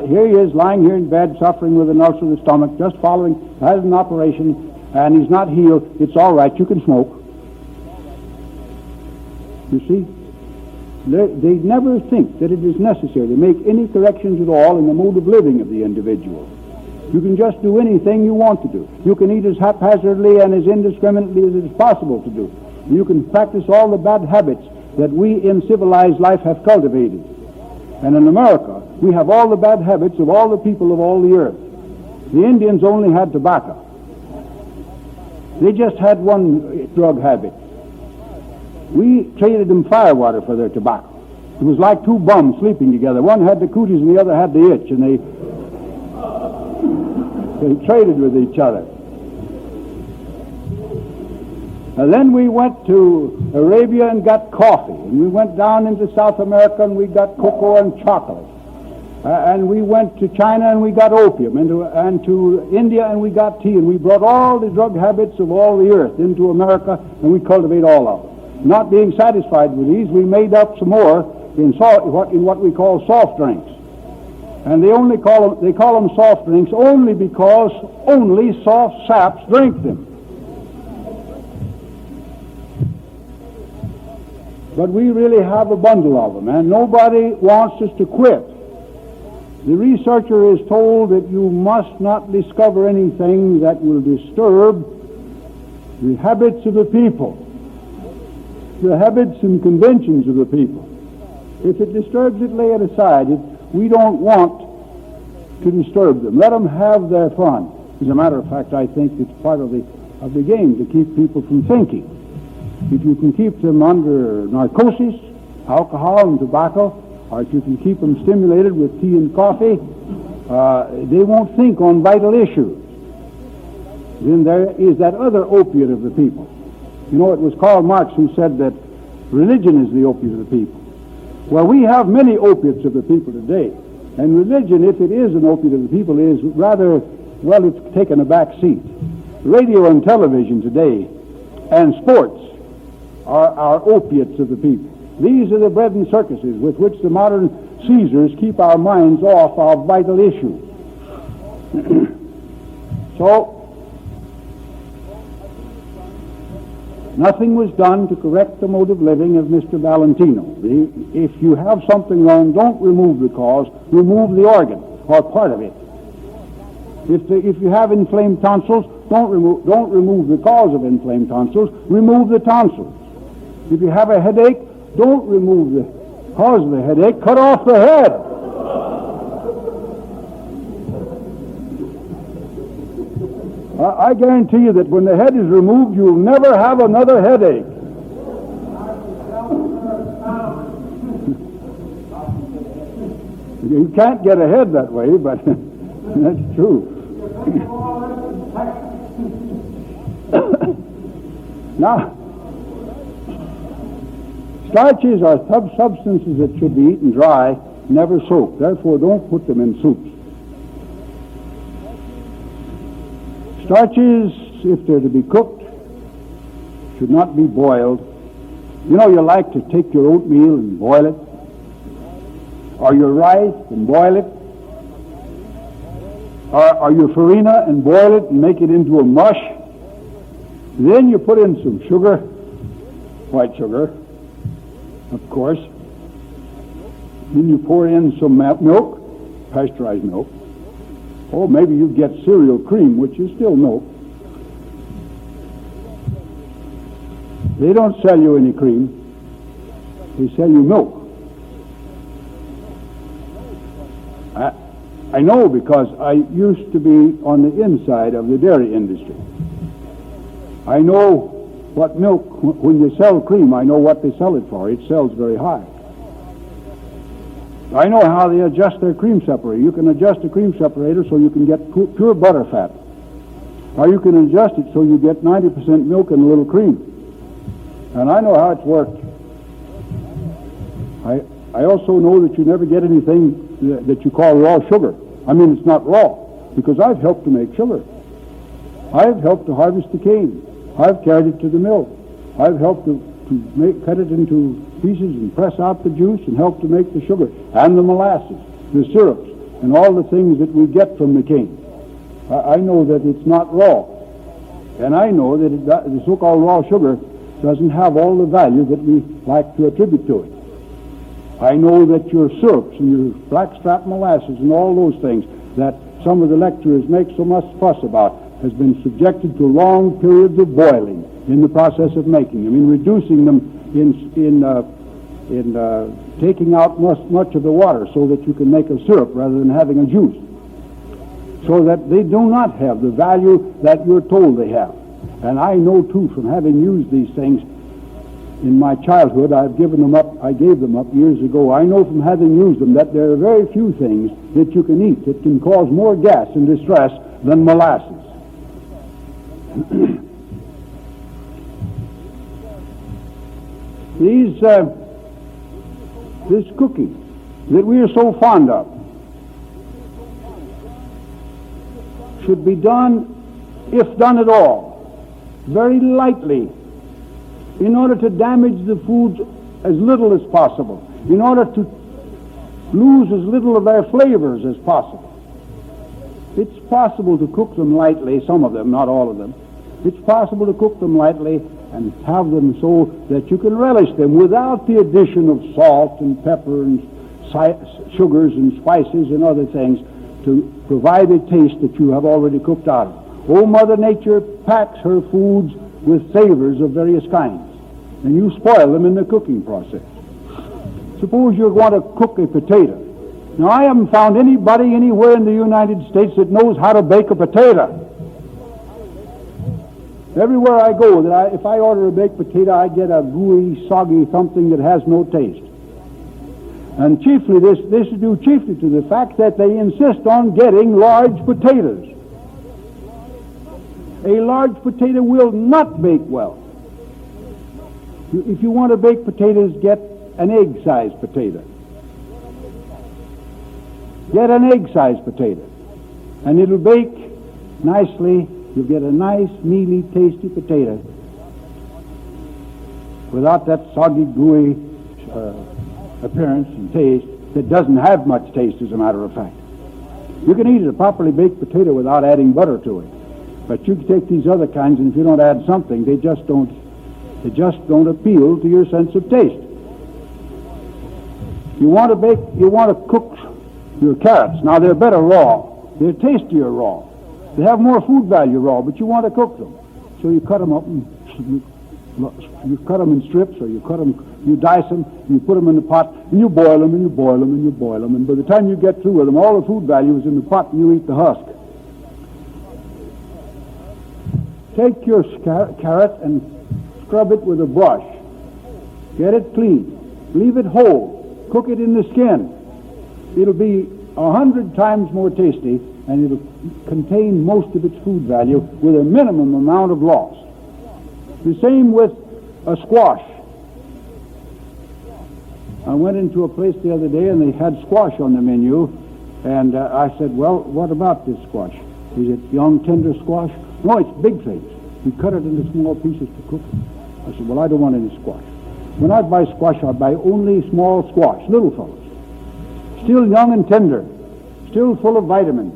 Here he is, lying here in bed, suffering with an ulcer of the stomach, just has an operation, and he's not healed. It's all right, you can smoke. You see? They never think that it is necessary to make any corrections at all in the mode of living of the individual. You can just do anything you want to do. You can eat as haphazardly and as indiscriminately as it is possible to do. You can practice all the bad habits that we in civilized life have cultivated. And in America, we have all the bad habits of all the people of all the earth. The Indians only had tobacco. They just had one drug habit. We traded them firewater for their tobacco. It was like 2 bums sleeping together. One had the cooties and the other had the itch, and they traded with each other. Then we went to Arabia and got coffee, and we went down into South America and we got cocoa and chocolate. And we went to China and we got opium, and to India and we got tea, and we brought all the drug habits of all the earth into America, and we cultivate all of them. Not being satisfied with these, we made up some more in what we call soft drinks. And they call them soft drinks only because only soft saps drink them. But we really have a bundle of them, and nobody wants us to quit. The researcher is told that you must not discover anything that will disturb the habits of the people, the habits and conventions of the people. If it disturbs it, lay it aside. We don't want to disturb them. Let them have their fun. As a matter of fact, I think it's part of the game to keep people from thinking. If you can keep them under narcosis, alcohol and tobacco, or if you can keep them stimulated with tea and coffee, they won't think on vital issues. Then there is that other opiate of the people. You know, it was Karl Marx who said that religion is the opiate of the people. Well, we have many opiates of the people today. And religion, if it is an opiate of the people, is rather, well, it's taken a back seat. Radio and television today and sports are opiates of the people. These are the bread and circuses with which the modern Caesars keep our minds off of vital issues. So, nothing was done to correct the mode of living of Mr. Valentino. If you have something wrong, don't remove the cause, remove the organ or part of it. If you have inflamed tonsils, don't remove the cause of inflamed tonsils, remove the tonsils. If you have a headache, don't remove the cause of the headache, cut off the head. I guarantee you that when the head is removed, you'll never have another headache. You can't get ahead that way, but that's true. Now, starches are substances that should be eaten dry, never soaked. Therefore, don't put them in soups. Starches, if they're to be cooked, should not be boiled. You know, you like to take your oatmeal and boil it, or your rice and boil it, or your farina and boil it and make it into a mush. Then you put in some sugar, white sugar, of course. Then you pour in some milk, pasteurized milk. Or maybe you get cereal cream, which is still milk. They don't sell you any cream. They sell you milk. I know because I used to be on the inside of the dairy industry. I know what milk, when you sell cream, I know what they sell it for. It sells very high. I know how they adjust their cream separator. You can adjust a cream separator so you can get pure butter fat. Or you can adjust it so you get 90% milk and a little cream. And I know how it's worked. I also know that you never get anything that you call raw sugar. I mean, it's not raw, because I've helped to make sugar. I've helped to harvest the cane. I've carried it to the mill. I've helped to cut it into pieces and press out the juice and help to make the sugar and the molasses, the syrups, and all the things that we get from the cane. I know that it's not raw. And I know that the so-called raw sugar doesn't have all the value that we like to attribute to it. I know that your syrups and your blackstrap molasses and all those things that some of the lecturers make so much fuss about has been subjected to long periods of boiling in the process of making them, in reducing them, in taking out much of the water so that you can make a syrup rather than having a juice, so that they do not have the value that you're told they have. And I know, too, from having used these things in my childhood, I gave them up years ago. I know from having used them that there are very few things that you can eat that can cause more gas and distress than molasses. this cooking that we are so fond of should be done, if done at all, very lightly, in order to damage the foods as little as possible, in order to lose as little of their flavors as possible. It's possible to cook them lightly, some of them, not all of them. It's possible to cook them lightly and have them so that you can relish them without the addition of salt and pepper and sugars and spices and other things to provide a taste that you have already cooked out of. Oh, Mother Nature packs her foods with savors of various kinds, and you spoil them in the cooking process. Suppose you're going to cook a potato. Now, I haven't found anybody anywhere in the United States that knows how to bake a potato. Everywhere I go, if I order a baked potato, I get a gooey, soggy something that has no taste. And chiefly, this is due chiefly to the fact that they insist on getting large potatoes. A large potato will not bake well. If you want to bake potatoes, get an egg-sized potato. Get an egg-sized potato, and it'll bake nicely. You'll get a nice, mealy, tasty potato without that soggy, gooey appearance and taste that doesn't have much taste, as a matter of fact. You can eat a properly baked potato without adding butter to it, but you can take these other kinds, and if you don't add something, they just don't appeal to your sense of taste. You want to cook your carrots. Now, they're better raw. They're tastier raw. They have more food value raw, but you want to cook them. So you cut them up, and you cut them in strips, or you dice them, and you put them in the pot, and you boil them, and you boil them, and you boil them. And by the time you get through with them, all the food value is in the pot, and you eat the husk. Take your carrot and scrub it with a brush. Get it clean. Leave it whole. Cook it in the skin. It'll be 100 times more tasty, and it'll contain most of its food value with a minimum amount of loss. The same with a squash. I went into a place the other day, and they had squash on the menu, and I said, well, what about this squash? Is it young, tender squash? No, it's big things. We cut it into small pieces to cook it. I said, well, I don't want any squash. When I buy squash, I buy only small squash, little fellows. Still young and tender, still full of vitamins.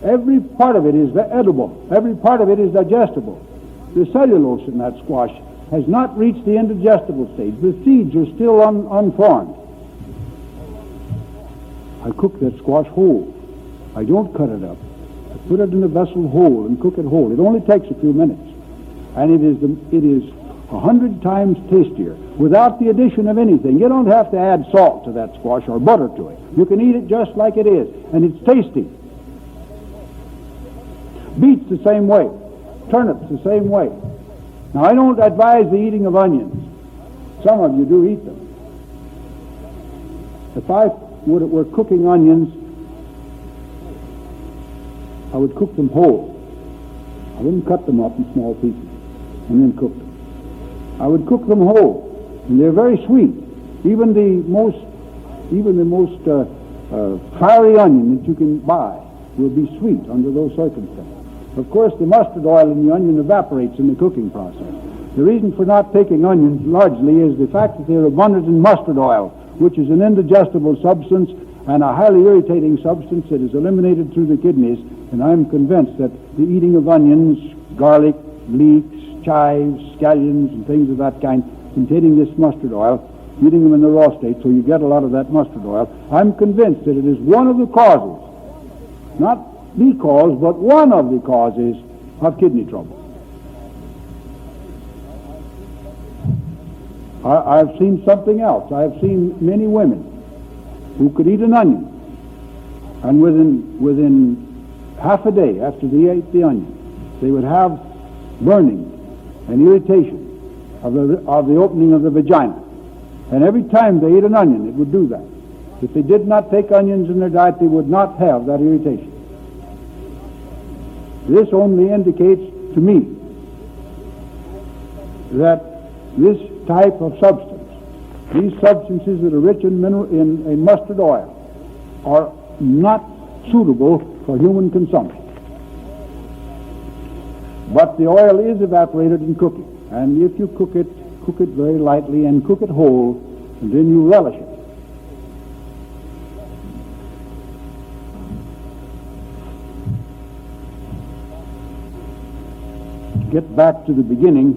Every part of it is edible. Every part of it is digestible. The cellulose in that squash has not reached the indigestible stage. The seeds are still unformed. I cook that squash whole. I don't cut it up. I put it in a vessel whole and cook it whole. It only takes a few minutes. And it is 100 times tastier without the addition of anything. You don't have to add salt to that squash or butter to it. You can eat it just like it is, and it's tasty. Beets the same way. Turnips the same way. Now, I don't advise the eating of onions. Some of you do eat them. If I were cooking onions, I would cook them whole. I wouldn't cut them up in small pieces and then cook them. I would cook them whole, and they're very sweet. Even the most fiery onion that you can buy will be sweet under those circumstances. Of course, the mustard oil in the onion evaporates in the cooking process. The reason for not taking onions largely is the fact that they're abundant in mustard oil, which is an indigestible substance and a highly irritating substance that is eliminated through the kidneys. And I'm convinced that the eating of onions, garlic, leeks, chives, scallions, and things of that kind containing this mustard oil, eating them in the raw state so you get a lot of that mustard oil, I'm convinced that it is one of the causes, not the cause, but one of the causes of kidney trouble. I've seen something else. I've seen many women who could eat an onion, and within half a day after they ate the onion, they would have burning and irritation of the opening of the vagina. And every time they ate an onion, it would do that. If they did not take onions in their diet, they would not have that irritation. This only indicates to me that this type of substance these substances that are rich in mustard oil are not suitable for human consumption. But the oil is evaporated in cooking. And if you cook it very lightly and cook it whole, and then you relish it. Get back to the beginning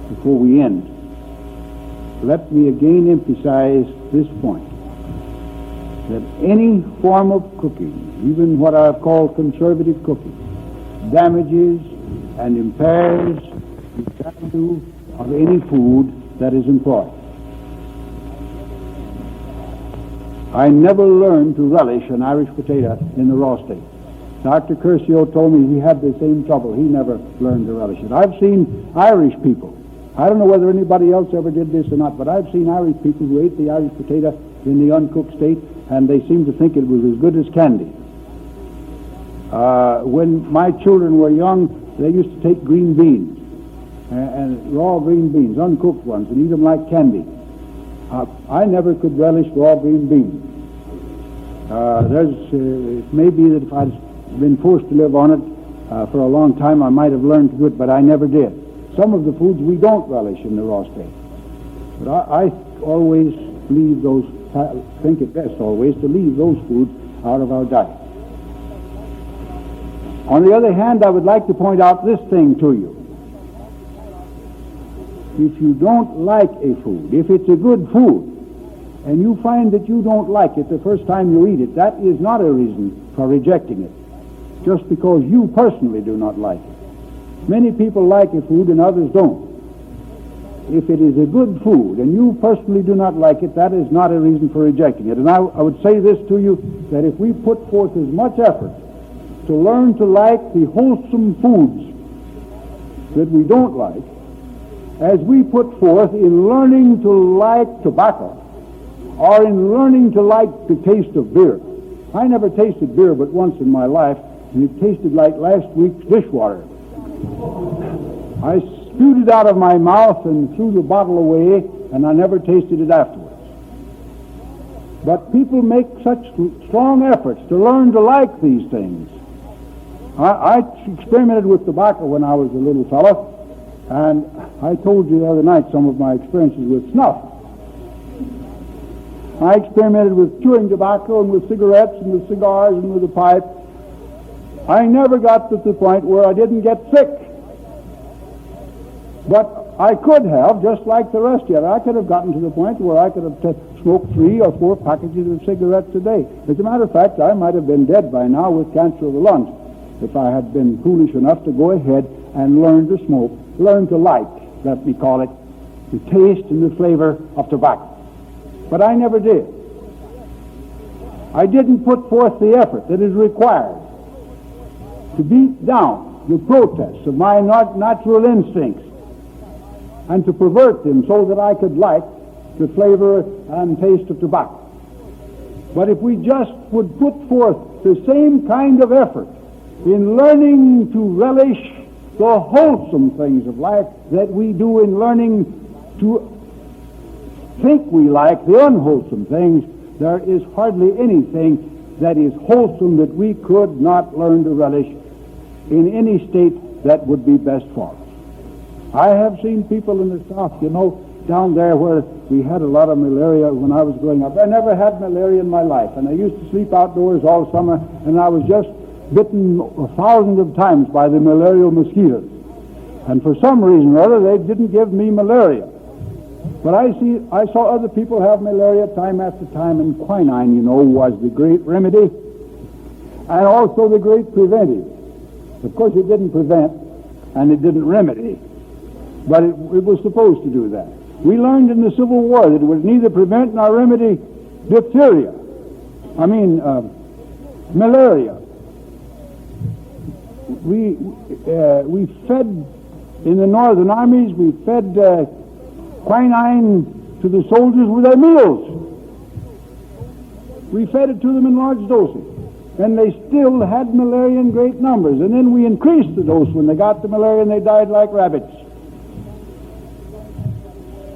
before we end. Let me again emphasize this point, that any form of cooking, even what I've called conservative cooking, damages and impairs the value of any food that is employed. I never learned to relish an Irish potato in the raw state. Dr. Curcio told me he had the same trouble. He never learned to relish it. I've seen Irish people, I don't know whether anybody else ever did this or not, but I've seen Irish people who ate the Irish potato in the uncooked state, and they seemed to think it was as good as candy. When my children were young, they used to take green beans, and raw green beans, uncooked ones, and eat them like candy. I never could relish raw green beans. It may be that if I'd been forced to live on it for a long time, I might have learned to do it, but I never did. Some of the foods we don't relish in the raw state. But I always leave those, think it best always, to leave those foods out of our diet. On the other hand, I would like to point out this thing to you. If you don't like a food, if it's a good food, and you find that you don't like it the first time you eat it, that is not a reason for rejecting it, just because you personally do not like it. Many people like a food and others don't. If it is a good food and you personally do not like it, that is not a reason for rejecting it. And I would say this to you, that if we put forth as much effort to learn to like the wholesome foods that we don't like, as we put forth in learning to like tobacco, or in learning to like the taste of beer. I never tasted beer but once in my life, and it tasted like last week's dishwater. I spewed it out of my mouth and threw the bottle away, and I never tasted it afterwards. But people make such strong efforts to learn to like these things. I experimented with tobacco when I was a little fellow, and I told you the other night some of my experiences with snuff. I experimented with chewing tobacco and with cigarettes and with cigars and with a pipe. I never got to the point where I didn't get sick. But I could have, just like the rest of you. I could have gotten to the point where I could have smoked 3 or 4 packages of cigarettes a day. As a matter of fact, I might have been dead by now with cancer of the lungs if I had been foolish enough to go ahead and learn to smoke, learn to like, let me call it, the taste and the flavor of tobacco. But I never did. I didn't put forth the effort that is required to beat down the protests of my natural instincts and to pervert them so that I could like the flavor and taste of tobacco. But if we just would put forth the same kind of effort in learning to relish the wholesome things of life that we do in learning to think we like the unwholesome things, there is hardly anything that is wholesome that we could not learn to relish in any state that would be best for us. I have seen people in the South, down there where we had a lot of malaria when I was growing up. I never had malaria in my life, and I used to sleep outdoors all summer, and I was just bitten thousands of times by the malarial mosquitoes. And for some reason or other, they didn't give me malaria. But I saw other people have malaria time after time, and quinine, was the great remedy and also the great preventive. Of course, it didn't prevent and it didn't remedy, but it was supposed to do that. We learned in the Civil War that it would neither prevent nor remedy diphtheria. Malaria. We fed, in the northern armies, we fed quinine to the soldiers with their meals. We fed it to them in large doses, and they still had malaria in great numbers. And then we increased the dose when they got the malaria, and they died like rabbits.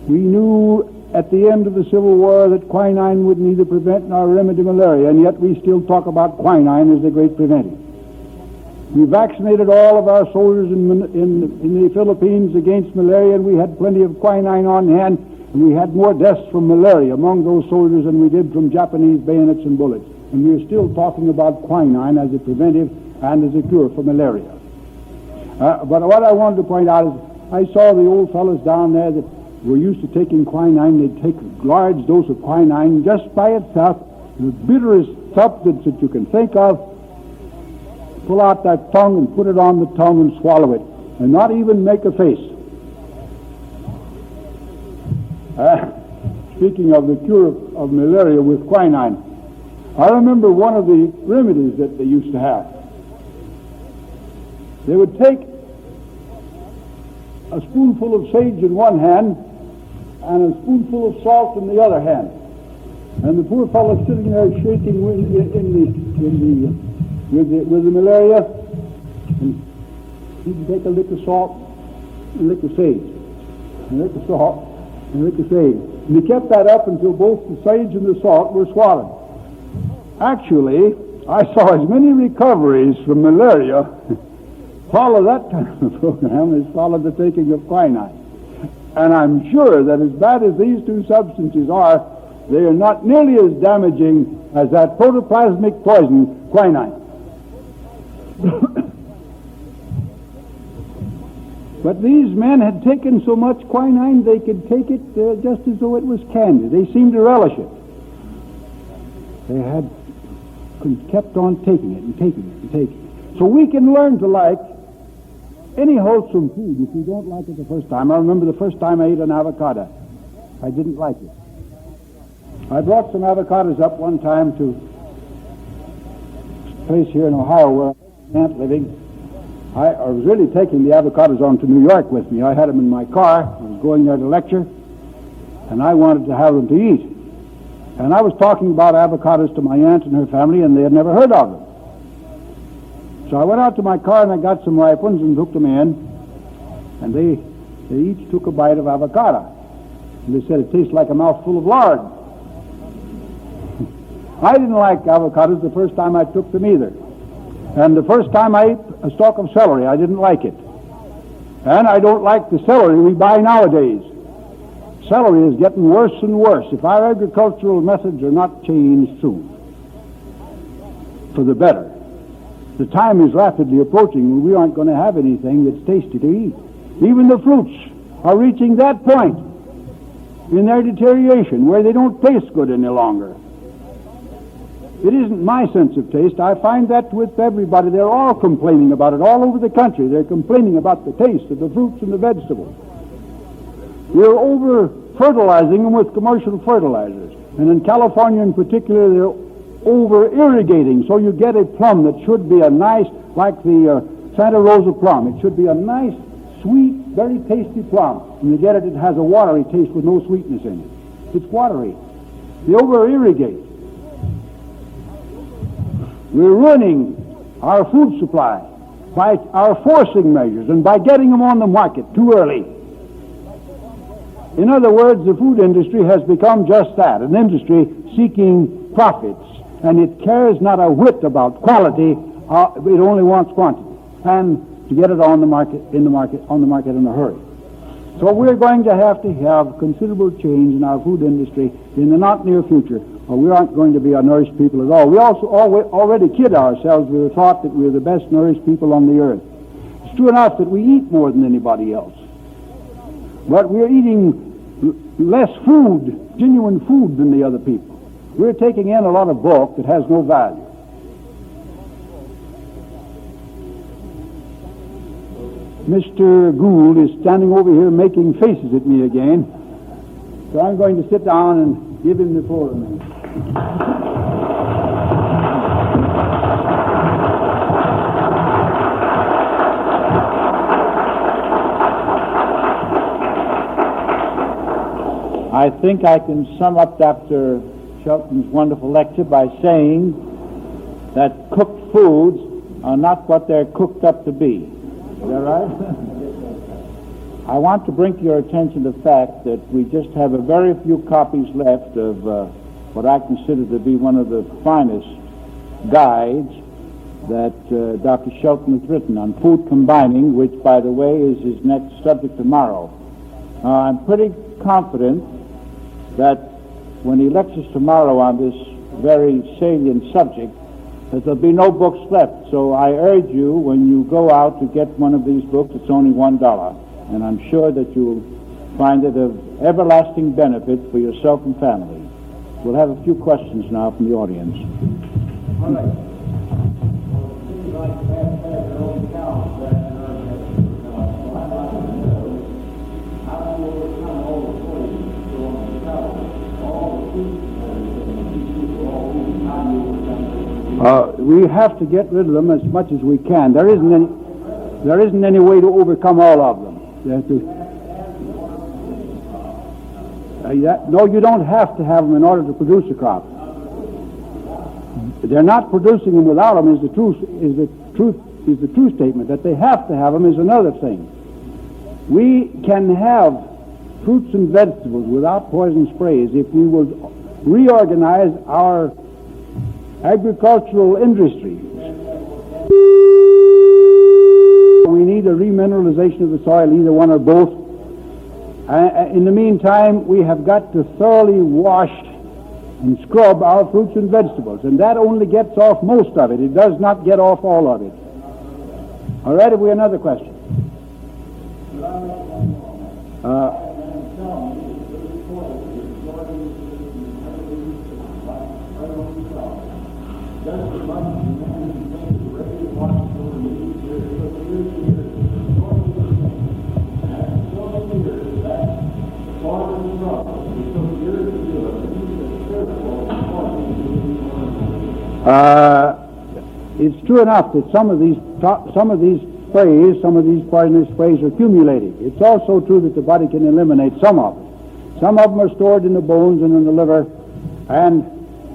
We knew at the end of the Civil War that quinine would neither prevent nor remedy malaria, and yet we still talk about quinine as the great preventive. We vaccinated all of our soldiers in the Philippines against malaria, and we had plenty of quinine on hand, and we had more deaths from malaria among those soldiers than we did from Japanese bayonets and bullets. And we are still talking about quinine as a preventive and as a cure for malaria. But what I wanted to point out is I saw the old fellows down there that were used to taking quinine. They'd take a large dose of quinine just by itself, the bitterest substance that you can think of, pull out that tongue and put it on the tongue and swallow it, and not even make a face. Speaking of the cure of malaria with quinine, I remember one of the remedies that they used to have. They would take a spoonful of sage in one hand and a spoonful of salt in the other hand. And the poor fellow sitting there shaking with the malaria, and he'd take a lick of salt and lick of sage, and lick of salt and lick of sage. And he kept that up until both the sage and the salt were swallowed. Actually, I saw as many recoveries from malaria follow that kind of program as follow the taking of quinine. And I'm sure that as bad as these two substances are, they are not nearly as damaging as that protoplasmic poison, quinine. But these men had taken so much quinine they could take it just as though it was candy. They seemed to relish it. They had kept on taking it and taking it and taking it. So we can learn to like any wholesome food if you don't like it the first time. I remember the first time I ate an avocado. I didn't like it. I brought some avocados up one time to a place here in Ohio where I was living. I was really taking the avocados on to New York with me. I had them in my car. I was going there to lecture, and I wanted to have them to eat. And I was talking about avocados to my aunt and her family, and they had never heard of them. So I went out to my car and I got some ripe ones and took them in, and they each took a bite of avocado. And they said it tastes like a mouthful of lard. I didn't like avocados the first time I took them either. And the first time I ate a stalk of celery, I didn't like it. And I don't like the celery we buy nowadays. Celery is getting worse and worse if our agricultural methods are not changed soon for the better. The time is rapidly approaching when we aren't going to have anything that's tasty to eat. Even the fruits are reaching that point in their deterioration where they don't taste good any longer. It isn't my sense of taste. I find that with everybody. They're all complaining about it all over the country. They're complaining about the taste of the fruits and the vegetables. We're over-fertilizing them with commercial fertilizers. And in California in particular, they're over-irrigating. So you get a plum that should be a nice, like the Santa Rosa plum. It should be a nice, sweet, very tasty plum. When you get it, it has a watery taste with no sweetness in it. It's watery. They over-irrigate. We're ruining our food supply by our forcing measures and by getting them on the market too early. In other words, the food industry has become just that, an industry seeking profits, and it cares not a whit about quality. It only wants quantity, and to get it on the market, in a hurry. So we're going to have considerable change in our food industry in the not near future, or we aren't going to be a nourished people at all. We also already kid ourselves with the thought that we're the best nourished people on the earth. It's true enough that we eat more than anybody else, but we're eating less food, genuine food, than the other people. We're taking in a lot of bulk that has no value. Mr. Gould is standing over here making faces at me again, so I'm going to sit down and give him the floor a minute. I think I can sum up Dr. Shelton's wonderful lecture by saying that cooked foods are not what they're cooked up to be. Is that right? I want to bring to your attention the fact that we just have a very few copies left of what I consider to be one of the finest guides that Dr. Shelton has written on food combining, which, by the way, is his next subject tomorrow. I'm pretty confident that when he lectures tomorrow on this very salient subject, that there'll be no books left. So I urge you, when you go out to get one of these books, it's only $1, and I'm sure that you'll find it of everlasting benefit for yourself and family. We'll have a few questions now from the audience. All right. We have to get rid of them as much as we can. There isn't any way to overcome all of them. No, you don't have to have them in order to produce a crop. They're not producing them without them is the true statement. That they have to have them is another thing. We can have fruits and vegetables without poison sprays if we will reorganize our agricultural industry. We need a remineralization of the soil, either one or both. In the meantime, we have got to thoroughly wash and scrub our fruits and vegetables, and that only gets off most of it. It does not get off all of it. All right, have we another question? It's true enough that some of these sprays, some of these poisonous sprays are cumulative. It's also true that the body can eliminate some of it. Some of them are stored in the bones and in the liver, and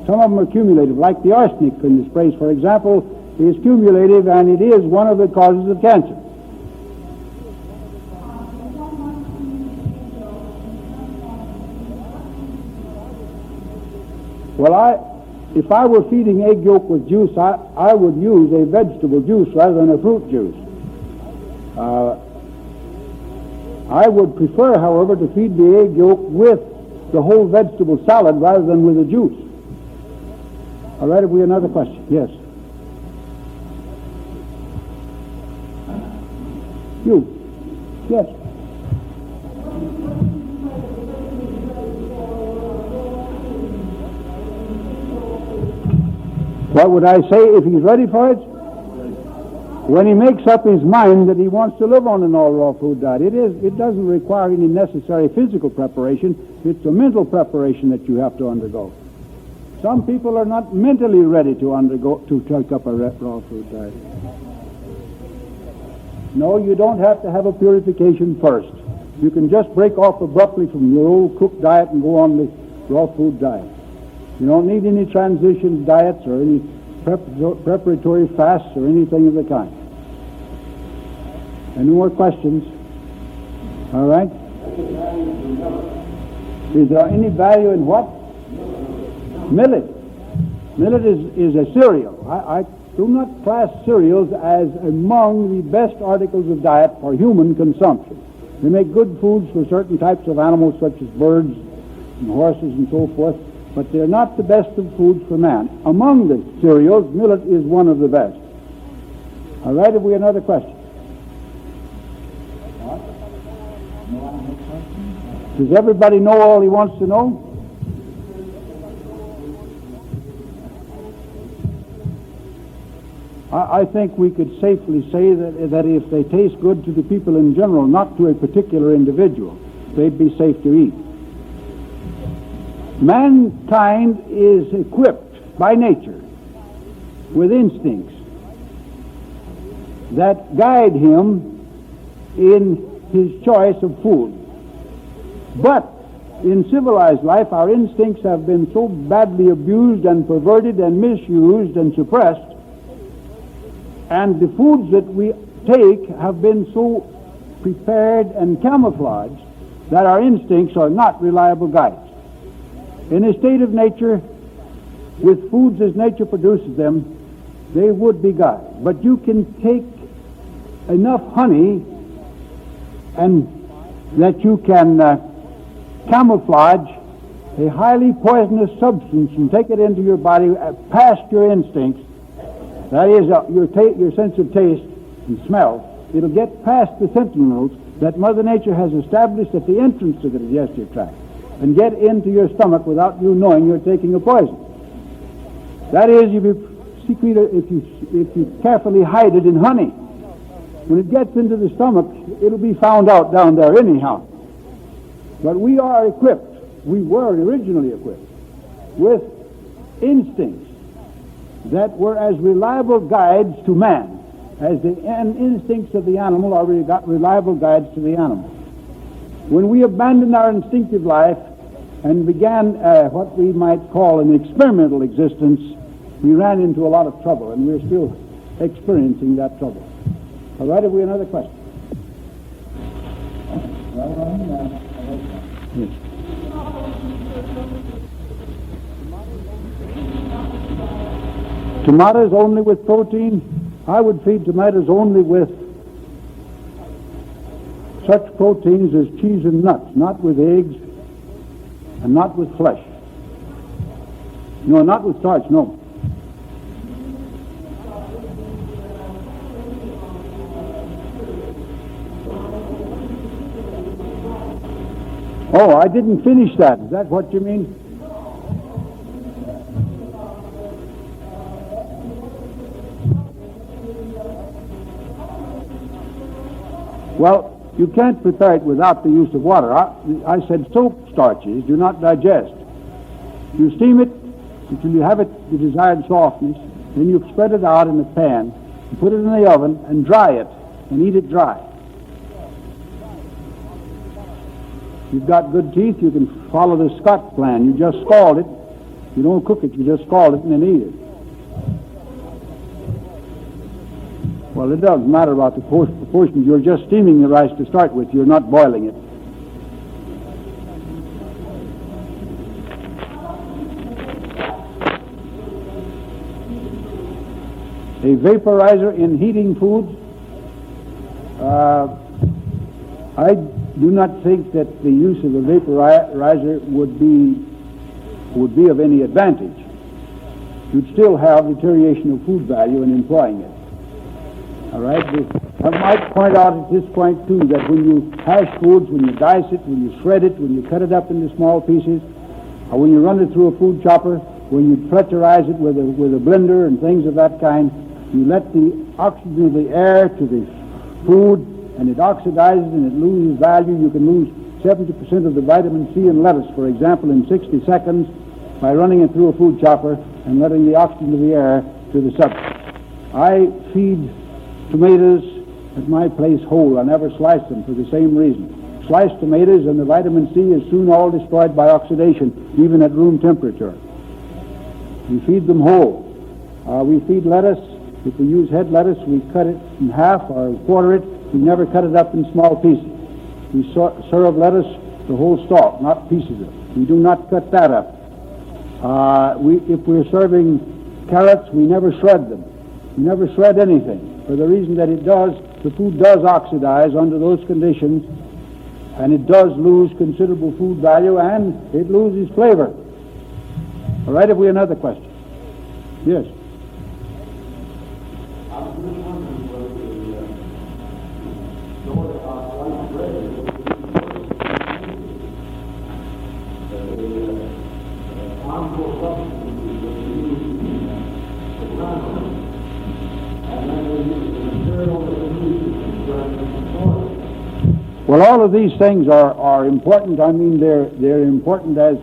some of them are cumulative, like the arsenic in the sprays, for example, is cumulative, and it is one of the causes of cancer. Well, if I were feeding egg yolk with juice, I would use a vegetable juice rather than a fruit juice. I would prefer, however, to feed the egg yolk with the whole vegetable salad rather than with the juice. All right, have we another question? Yes. You. Yes. What would I say if he's ready for it? When he makes up his mind that he wants to live on an all-raw food diet, it doesn't require any necessary physical preparation. It's a mental preparation that you have to undergo. Some people are not mentally ready to take up a raw food diet. No, you don't have to have a purification first. You can just break off abruptly from your old cooked diet and go on the raw food diet. You don't need any transition diets or any preparatory fasts or anything of the kind. Any more questions? All right. Is there any value in what? Millet. Millet is a cereal. I do not class cereals as among the best articles of diet for human consumption. They make good foods for certain types of animals such as birds and horses and so forth, but they're not the best of foods for man. Among the cereals, millet is one of the best. All right, have we another question? Does everybody know all he wants to know? I think we could safely say that if they taste good to the people in general, not to a particular individual, they'd be safe to eat. Mankind is equipped by nature with instincts that guide him in his choice of food. But in civilized life, our instincts have been so badly abused and perverted and misused and suppressed, and the foods that we take have been so prepared and camouflaged that our instincts are not reliable guides. In a state of nature, with foods as nature produces them, they would be guides. But you can take enough honey and that you can camouflage a highly poisonous substance and take it into your body past your instincts. That is, your sense of taste and smell. It'll get past the sentinels that Mother Nature has established at the entrance to the digestive tract and get into your stomach without you knowing you're taking a poison. That is, if you carefully hide it in honey. When it gets into the stomach, it'll be found out down there anyhow. But we are equipped, we were originally equipped, with instincts that were as reliable guides to man as the instincts of the animal are reliable guides to the animal. When we abandoned our instinctive life and began what we might call an experimental existence, we ran into a lot of trouble, and we're still experiencing that trouble. All right, have we another question? Yes. Tomatoes only with protein? I would feed tomatoes only with such proteins as cheese and nuts, not with eggs and not with flesh. No, not with starch, no. Oh, I didn't finish that. Is that what you mean? Well, you can't prepare it without the use of water. I said soap starches do not digest. You steam it until you have the desired softness, then you spread it out in a pan, and put it in the oven, and dry it, and eat it dry. If you've got good teeth, you can follow the Scott plan. You just scald it. You don't cook it, you just scald it and then eat it. Well, it doesn't matter about the proportions. You're just steaming the rice to start with. You're not boiling it. A vaporizer in heating foods? I do not think that the use of a vaporizer would be of any advantage. You'd still have deterioration of food value in employing it. All right? I might point out at this point, too, that when you hash foods, when you dice it, when you shred it, when you cut it up into small pieces, or when you run it through a food chopper, when you pressurize it with a blender and things of that kind, you let the oxygen of the air to the food, and it oxidizes and it loses value. You can lose 70% of the vitamin C in lettuce, for example, in 60 seconds by running it through a food chopper and letting the oxygen of the air to the substance. I feed tomatoes at my place whole. I never slice them for the same reason. Sliced tomatoes and the vitamin C is soon all destroyed by oxidation, even at room temperature. We feed them whole. We feed lettuce. If we use head lettuce, we cut it in half or quarter it. We never cut it up in small pieces. We serve lettuce the whole stalk, not pieces of it. We do not cut that up. If we're serving carrots, we never shred them. We never shred anything, for the reason that the food does oxidize under those conditions, and it does lose considerable food value, and it loses flavor. All right, have we another question? Yes. Well, all of these things are important. I mean, they're important as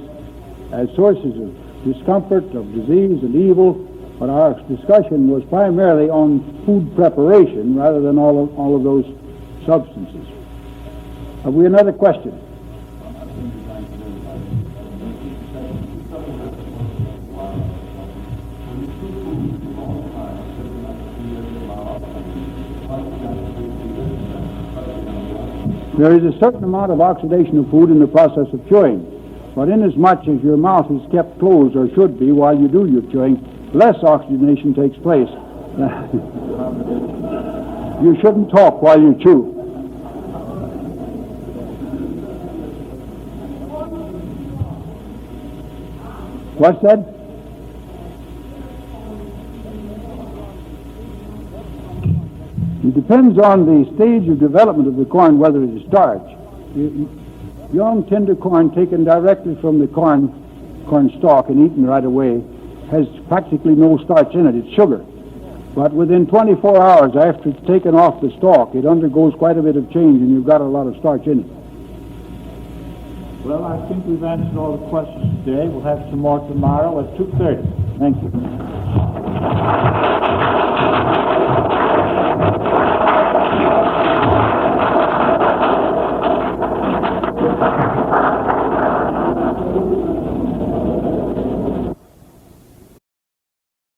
sources of discomfort, of disease and evil, but our discussion was primarily on food preparation rather than all of those substances. Have we another question? There is a certain amount of oxidation of food in the process of chewing, but inasmuch as your mouth is kept closed, or should be, while you do your chewing, less oxygenation takes place. You shouldn't talk while you chew. What's that? It depends on the stage of development of the corn whether it is starch. Young tender corn taken directly from the corn stalk and eaten right away has practically no starch in it. It's sugar. But within 24 hours after it's taken off the stalk, it undergoes quite a bit of change, and you've got a lot of starch in it. Well, I think we've answered all the questions today. We'll have some more tomorrow at 2:30. Thank you.